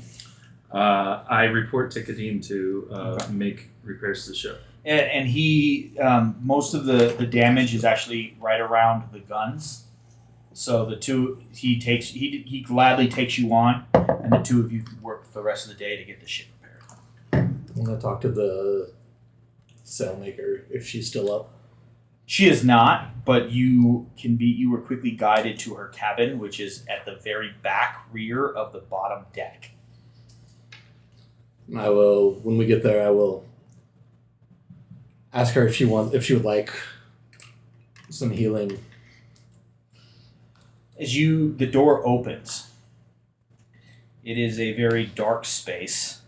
I report to Kadim to make repairs to the ship. And he, most of the damage is actually right around the guns. So the two, he gladly takes you on, and the 2 of you work for the rest of the day to get the ship repaired. I'm gonna talk to the sailmaker if she's still up. She is not, but you were quickly guided to her cabin, which is at the very back rear of the bottom deck. I will, when we get there, I will ask her if she would like some healing. As the door opens, it is a very dark space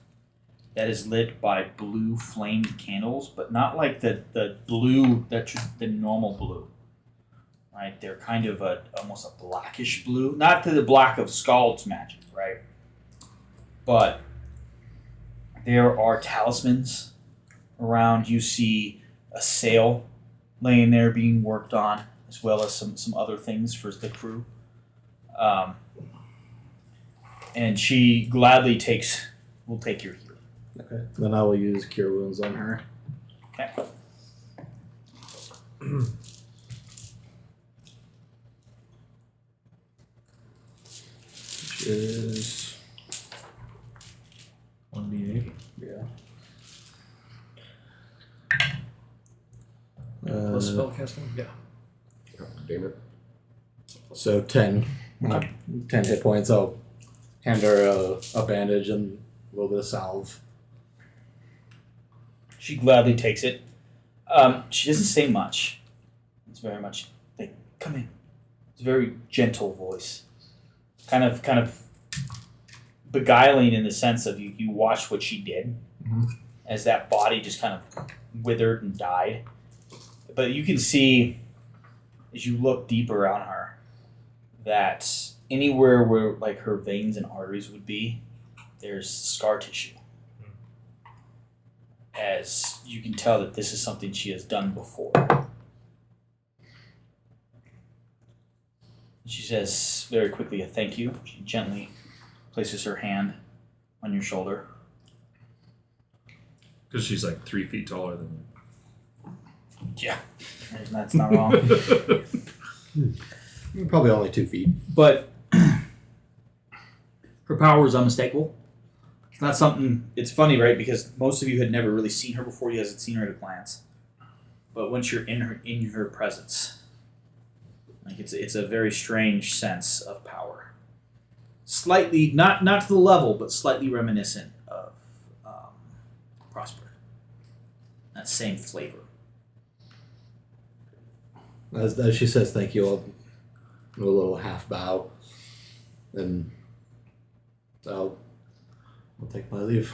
that is lit by blue flamed candles, but not like the blue, the normal blue. Right? They're kind of almost a blackish blue. Not to the black of Scald's magic, right? But there are talismans around. You see a sail laying there being worked on, as well as some other things for the crew. And she gladly will take your healing. Okay. Then I will use Cure Wounds on her. Okay. Which is 1d8. yeah. Plus spellcasting? Yeah. Oh, damn it. So 10. 10 hit points. I'll hand her a bandage and a little bit of salve. She gladly takes it. She doesn't say much. It's very much like, come in. It's a very gentle voice. Kind of beguiling in the sense of you watch what she did as that body just kind of withered and died. But you can see as you look deeper on her that anywhere where like her veins and arteries would be, there's scar tissue. As you can tell that this is something she has done before. She says very quickly a thank you. She gently places her hand on your shoulder. Because she's like 3 feet taller than me. Yeah, that's not wrong. Probably only 2 feet. But her power is unmistakable. It's not something. It's funny, right? Because most of you had never really seen her before. You guys had seen her at a glance. But once you're in her presence, like it's a very strange sense of power. Slightly, not to the level, but slightly reminiscent of Prosper. That same flavor. As she says thank you, I'll do a little half bow, and I'll take my leave.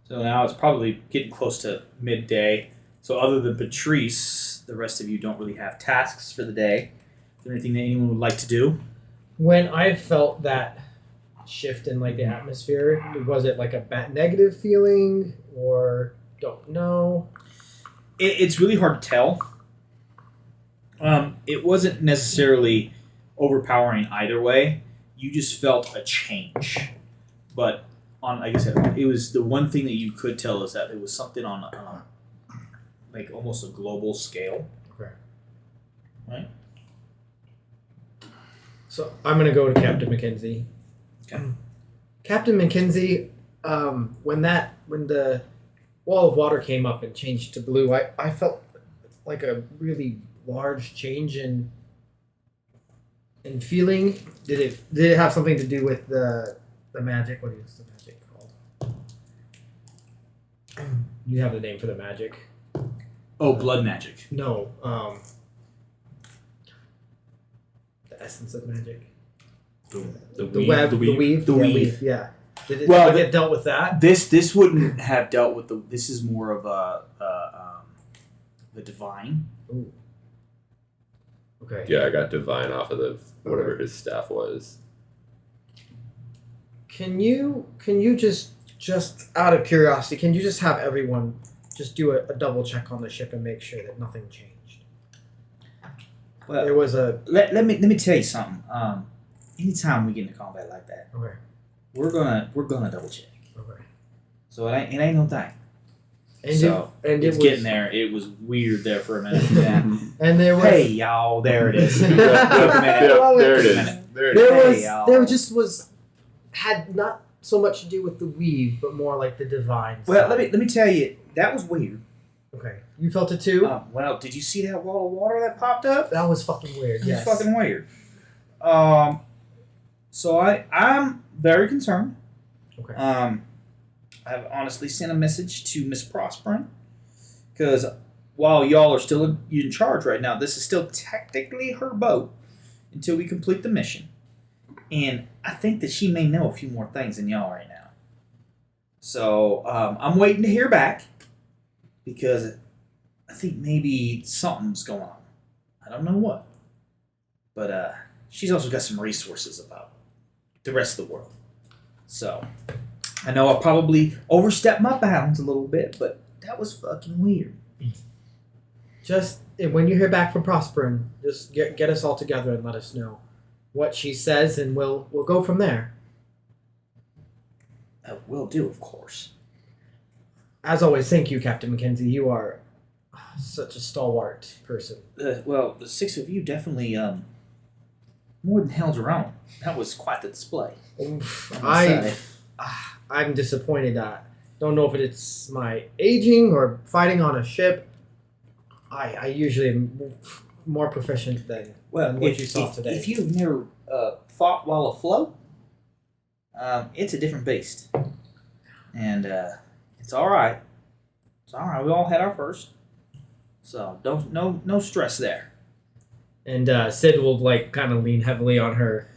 So now it's probably getting close to midday. So other than Patrice, the rest of you don't really have tasks for the day. Is there anything that anyone would like to do? When I felt that shift in like the atmosphere, was it like a negative feeling or don't know? It's really hard to tell. It wasn't necessarily overpowering either way. you just felt a change. But on, like I said, it was the one thing that you could tell is that it was something on like almost a global scale. Okay. Right. So I'm gonna go to Captain McKenzie. Okay. Captain McKenzie, when the wall of water came up and changed to blue, I felt like a really large change in feeling. Did it have something to do with the magic? What is the magic called? You have the name for the magic. Oh, blood magic. No, the essence of magic. The The web, the weave, The yeah, weave. yeah. Did it Well, get dealt with that? This wouldn't have dealt with the. This is more of the divine. Ooh. Okay. Yeah, I got divine off of the whatever his staff was. Can you just out of curiosity, can you just have everyone just do a double check on the ship and make sure that nothing changed? Well, There was a let me tell you something. Anytime we get into combat like that, okay. we're gonna double check. Okay. So it ain't no thing. And So it it's was getting there. It was weird there for a minute. Yeah. And there was Hey y'all, there it is. Wait a minute. Yep, there it Wait a is. minute. There it there is. was Hey, y'all. there just was had not so much to do with the weave, but more like the divine. Well, side. let me tell you, that was weird. Okay. You felt it too? Well, did you see that wall of water that popped up? That was fucking weird. It Yes. was fucking weird. So I'm very concerned. Okay. I've honestly sent a message to Miss Prosperin because while y'all are still in charge right now, this is still technically her boat until we complete the mission. And I think that she may know a few more things than y'all right now. So I'm waiting to hear back because I think maybe something's going on. I don't know what. But she's also got some resources about the rest of the world. So I know I probably overstepped my bounds a little bit, but that was fucking weird. Just when you hear back from Prosperin, just get us all together and let us know what she says, and we'll go from there. Will do, of course. As always, thank you, Captain McKenzie. You are such a stalwart person. Well, the six of you definitely more than held your own. That was quite the display. I'm disappointed. Don't know if it's my aging or fighting on a ship. I usually am more proficient than what you saw today. If you've never fought while afloat, it's a different beast, and it's all right. It's all right. We all had our first, so no stress there. And Sid will kind of lean heavily on her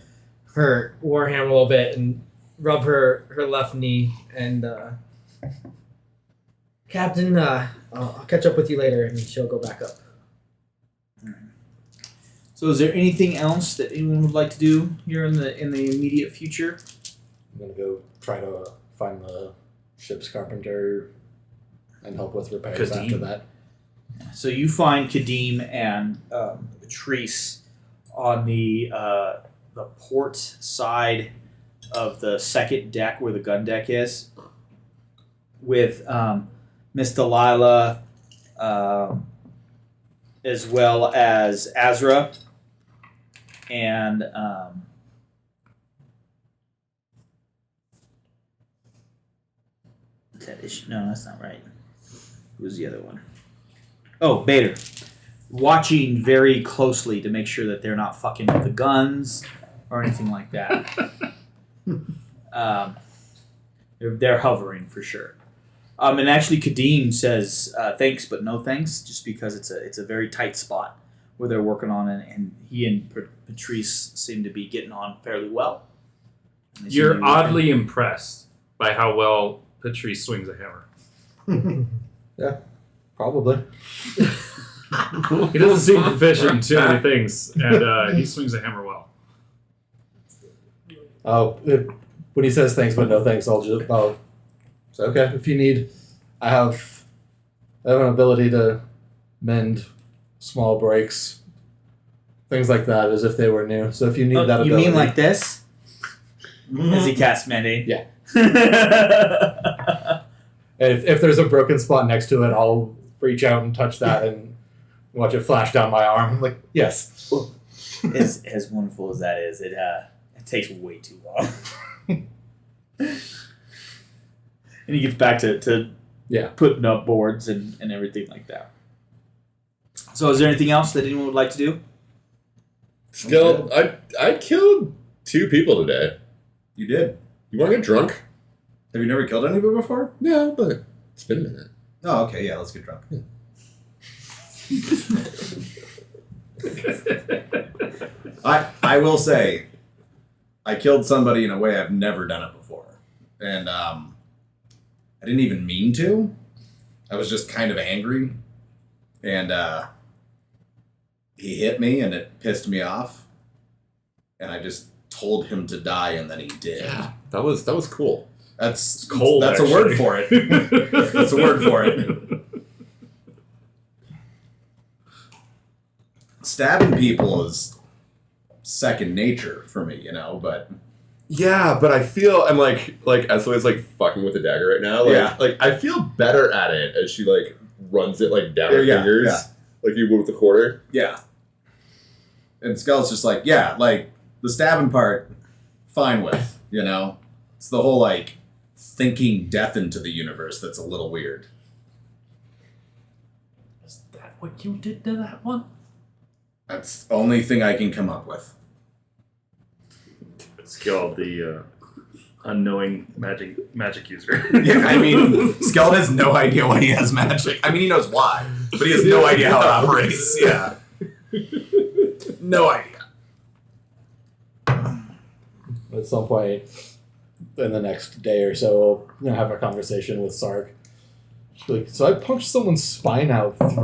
warhammer a little bit and rub her left knee. And Captain, I'll catch up with you later, and she'll go back up. So, is there anything else that anyone would like to do here in the immediate future? I'm gonna go try to find the ship's carpenter and help with repairs Kadeem. after that. So you find Kadeem and Patrice on the port side of the second deck where the gun deck is, with Miss Delilah, as well as Azra, and no, that's not right. Who was the other one? Oh, Bader. Watching very closely to make sure that they're not fucking with the guns or anything like that. They're hovering for sure. And actually, Kadeem says thanks, but no thanks, just because it's a very tight spot where they're working on it, and he and Patrice seem to be getting on fairly well. And they seem to You're be working- oddly impressed by how well Patrice swings a hammer. Probably. He doesn't seem proficient in too many things, and he swings a hammer well. Oh, when he says thanks but no thanks, I'll say, okay, if you need, I have an ability to mend small breaks, things like that, as if they were new. So if you need that you ability, mean like this? as he casts Mending. Yeah. And if there's a broken spot next to it, I'll reach out and touch that and watch it flash down my arm. I'm like, yes. As wonderful as that is, it takes way too long. And he gets back to putting up boards and everything like that. So is there anything else that anyone would like to do? Still, I killed 2 people today. You did. You want to get drunk? Have you never killed anybody before? No, but it's been a minute. Oh, okay. Yeah, let's get drunk. I will say, I killed somebody in a way I've never done it before, and I didn't even mean to. I was just kind of angry, and he hit me, and it pissed me off, and I just told him to die, and then he did. Yeah, that was cool. That's cold. That's actually. a word for it. That's a word for it. Stabbing people is second nature for me, but Yeah, but I feel I'm like Esley's like fucking with the dagger right now. Like I feel better at it as she like runs it like down her fingers, like you would with the quarter. Yeah. And Skull's just like, like the stabbing part, fine with, It's the whole like thinking death into the universe that's a little weird. Is that what you did to that one? That's the only thing I can come up with. It's called the unknowing magic user. Yeah, I mean, Skeld has no idea why he has magic. I mean, he knows why, but he has no idea how it operates. Yeah. No idea. At some point in the next day or so, I'll have a conversation with Sark. Like, so I punched someone's spine out from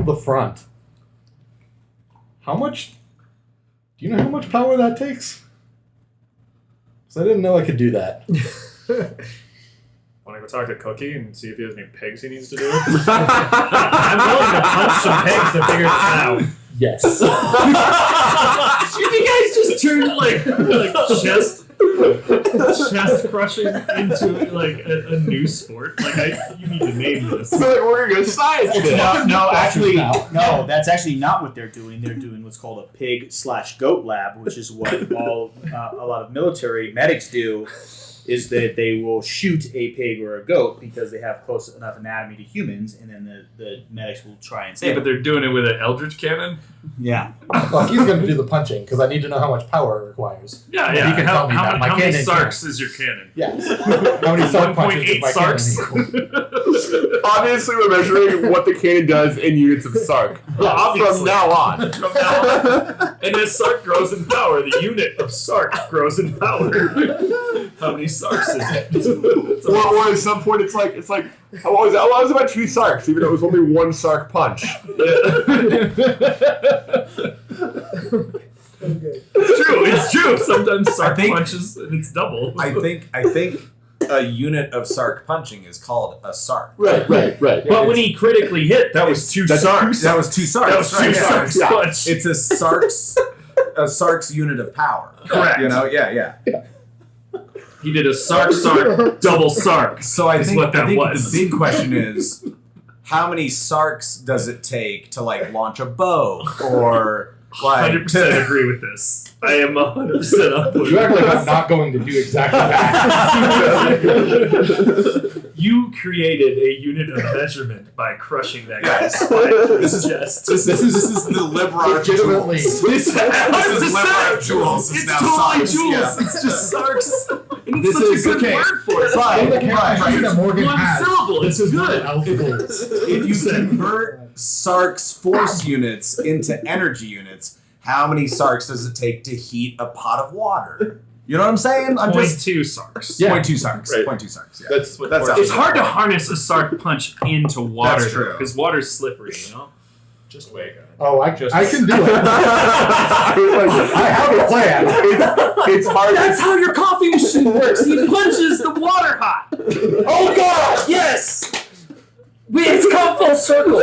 the front. How much? Do you know how much power that takes? Because I didn't know I could do that. Want to go talk to Cookie and see if he has any pegs he needs to do? I'm willing to punch some pegs to figure this out. Yes. You guys just turned like chest crushing into like a new sport. Like you need to name this. We're gonna go science. No, that's actually not what they're doing. They're doing what's called a pig/goat lab, which is what a lot of military medics do. Is that they will shoot a pig or a goat because they have close enough anatomy to humans, and then the medics will try and save Yeah, but it. they're doing it with an eldritch cannon. Yeah. Well, he's going to do the punching because I need to know how much power it requires. Yeah, He can tell me that. My how many cannon sarks is your cannon? Yes. How many Sark punches 1.8 is my sarks. cannon equal? Obviously, we're measuring what the cannon does in units of Sark. From now on. And as Sark grows in power, the unit of Sark grows in power. How many Sarks is it? Or at some point, it's like how long is about 2 Sarks, even though it was only 1 Sark punch. It's true. Sometimes Sark punches and it's double. I think a unit of Sark punching is called a Sark. Right. But when he critically hit, that was 2 Sarks. That was 2 Sarks. That was 2 right, Sarks yeah. punch. It's a Sark's unit of power. Correct. Yeah. He did a Sark, double Sark. So I think was. the big question is, how many Sarks does it take to like launch a bow or like 100% agree with this. I am 100% up with You act like I'm not going to do exactly that. You created a unit of measurement by crushing that guy's spine. This is the Libra Legitimately. Jewels. This is Libra Jewels. It's now totally Sarks. Jewels. Yeah. It's just Sarks. And it's This such is a good okay. word for it. Right. That Morgan One has. syllable. It's This is good. not alphabets. If you convert Sark's force units into energy units, how many Sarks does it take to heat a pot of water? You know what I'm saying? I'm just 0.2 Sarks. Yeah. 0.2 Sarks. Right. 0.2 Sarks. Yeah. That's It's hard to harness a Sark punch into water That's true. because water's slippery, Just wait. Oh, I can do it. I have a plan. It's hard. That's how your coffee machine works. He punches the water hot. Oh, God! Yes. It's come full circle.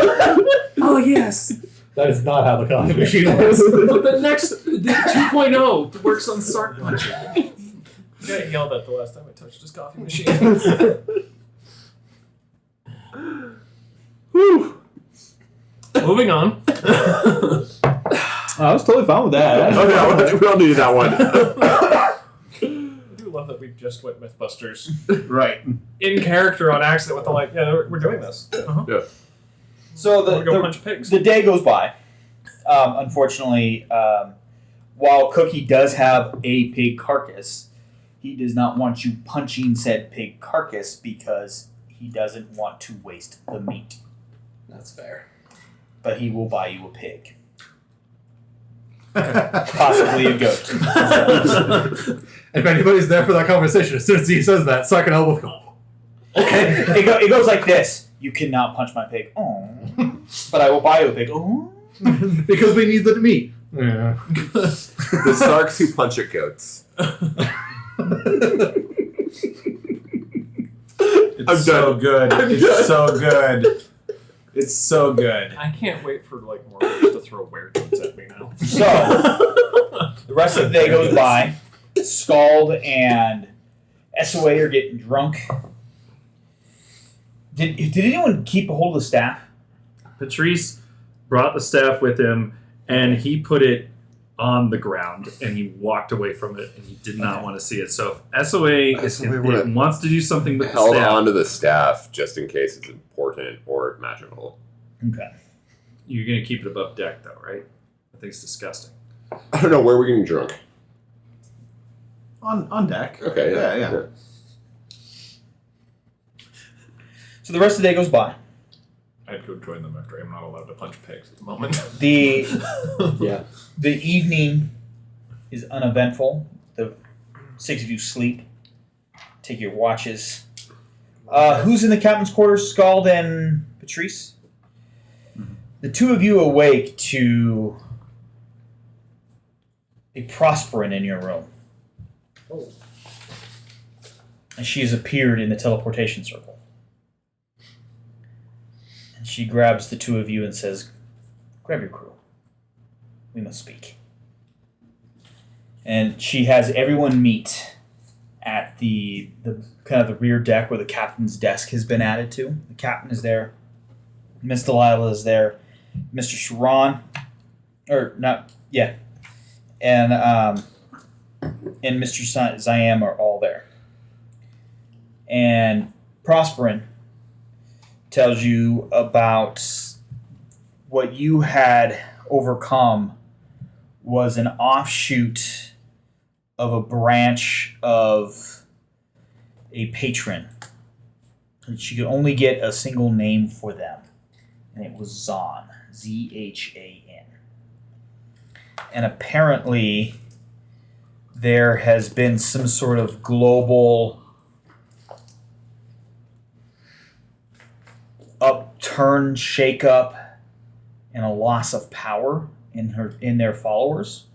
Oh yes. That is not how the coffee machine works. But the 2.0 works on Sark punching. I got yelled at the last time I touched his coffee machine. Whew. Moving on. I was totally fine with that. Okay, we all needed that one. I do love that we just went Mythbusters Right. in character on accident with the like, yeah, we're doing this. Uh-huh. Yeah. So We're gonna go punch pigs. the day goes by. Unfortunately, while Cookie does have a pig carcass, he does not want you punching said pig carcass because he doesn't want to waste the meat. That's fair. But he will buy you a pig. Possibly a goat. If anybody's there for that conversation, as soon as he says that, suck an elbow. Go. Okay. It goes like this. You cannot punch my pig. Oh. But I will buy you a pig. Oh. Because we need the meat. Yeah. The Sarks who punch at goats. It's so good. It's so good. It's so good. I can't wait for like more guys to throw werewolves at me now. So, the rest of the day goes by. Scald and SOA are getting drunk. Did anyone keep a hold of the staff? Patrice brought the staff with him, and he put it on the ground, and he walked away from it, and he did not want to see it. So if SOA wants to do something with the Held staff, onto the staff just in case it's important or magical. Okay. you're going to keep it above deck, though, right? I think it's disgusting. I don't know, where are we getting drunk? On deck. Okay, Yeah. So the rest of the day goes by. I'd go join them after I'm not allowed to punch pigs at the moment. The Yeah. the evening is uneventful. The six of you sleep. Take your watches. Who's in the captain's quarters? Scald and Patrice? The two of you awake to a Prosperin in your room. Oh. And she has appeared in the teleportation circle. And she grabs the two of you and says, "Grab your crew. We must speak." And she has everyone meet at the kind of the rear deck where the captain's desk has been added to. The captain is there. Miss Delilah is there. Mr. Sharon, or not, yeah, and Mr. Zayam are all there. And Prosperin tells you about what you had overcome was an offshoot of a branch of a patron. She could only get a single name for them, and it was Zahn, Z-H-A-N. And apparently there has been some sort of global upturn, shakeup, and a loss of power in their followers.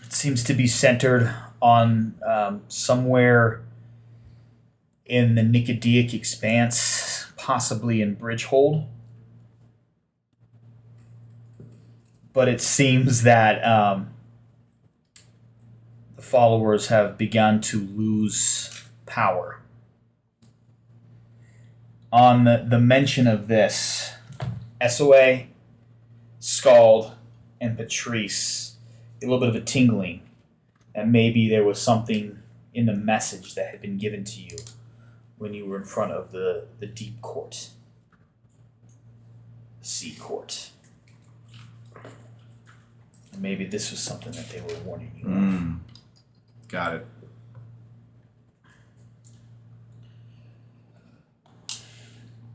It seems to be centered on somewhere in the Nicodeic Expanse, possibly in Bridgehold. But it seems that the followers have begun to lose power. On the mention of this, SOA, Scald, and Patrice, a little bit of a tingling that maybe there was something in the message that had been given to you when you were in front of the deep court, the sea court. And maybe this was something that they were warning you of. Got it.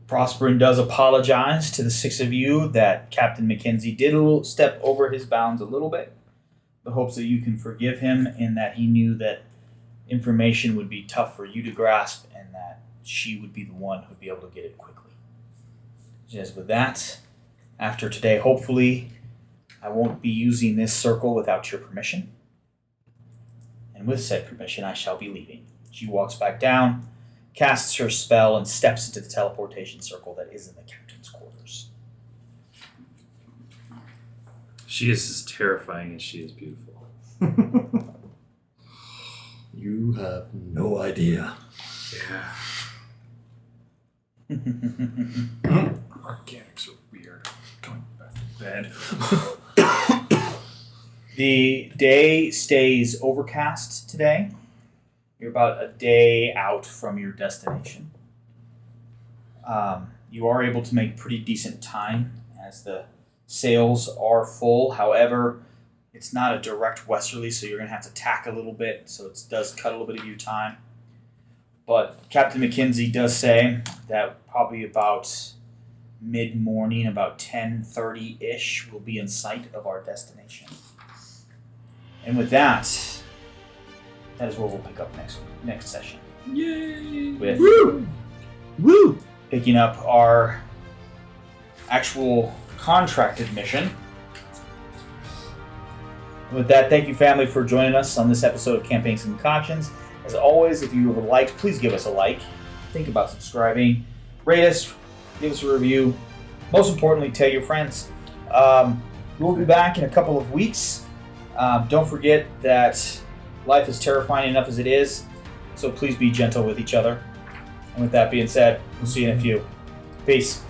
Prosperin does apologize to the six of you that Captain Mackenzie did step over his bounds a little bit. The hopes that you can forgive him in that he knew that information would be tough for you to grasp and that she would be the one who would be able to get it quickly. Just with that, after today, hopefully, I won't be using this circle without your permission. And with said permission, I shall be leaving. She walks back down, casts her spell, and steps into the teleportation circle that is in the captain's quarters. She is as terrifying as she is beautiful. You have no idea. Organics are weird. Going back to bed. The day stays overcast today. You're about a day out from your destination. You are able to make pretty decent time as the sails are full. However, it's not a direct westerly, so you're going to have to tack a little bit, so it does cut a little bit of your time. But Captain McKenzie does say that probably about mid-morning, about 10:30-ish, we'll be in sight of our destination. And with that is where we'll pick up next session. Yay! With Woo! Picking up our actual contracted mission. And with that, thank you, family, for joining us on this episode of Campaigns and Concoctions. As always, if you have liked, please give us a like. Think about subscribing. Rate us. Give us a review. Most importantly, tell your friends. We'll be back in a couple of weeks. Don't forget that life is terrifying enough as it is, so please be gentle with each other. And with that being said, we'll see you in a few. Peace.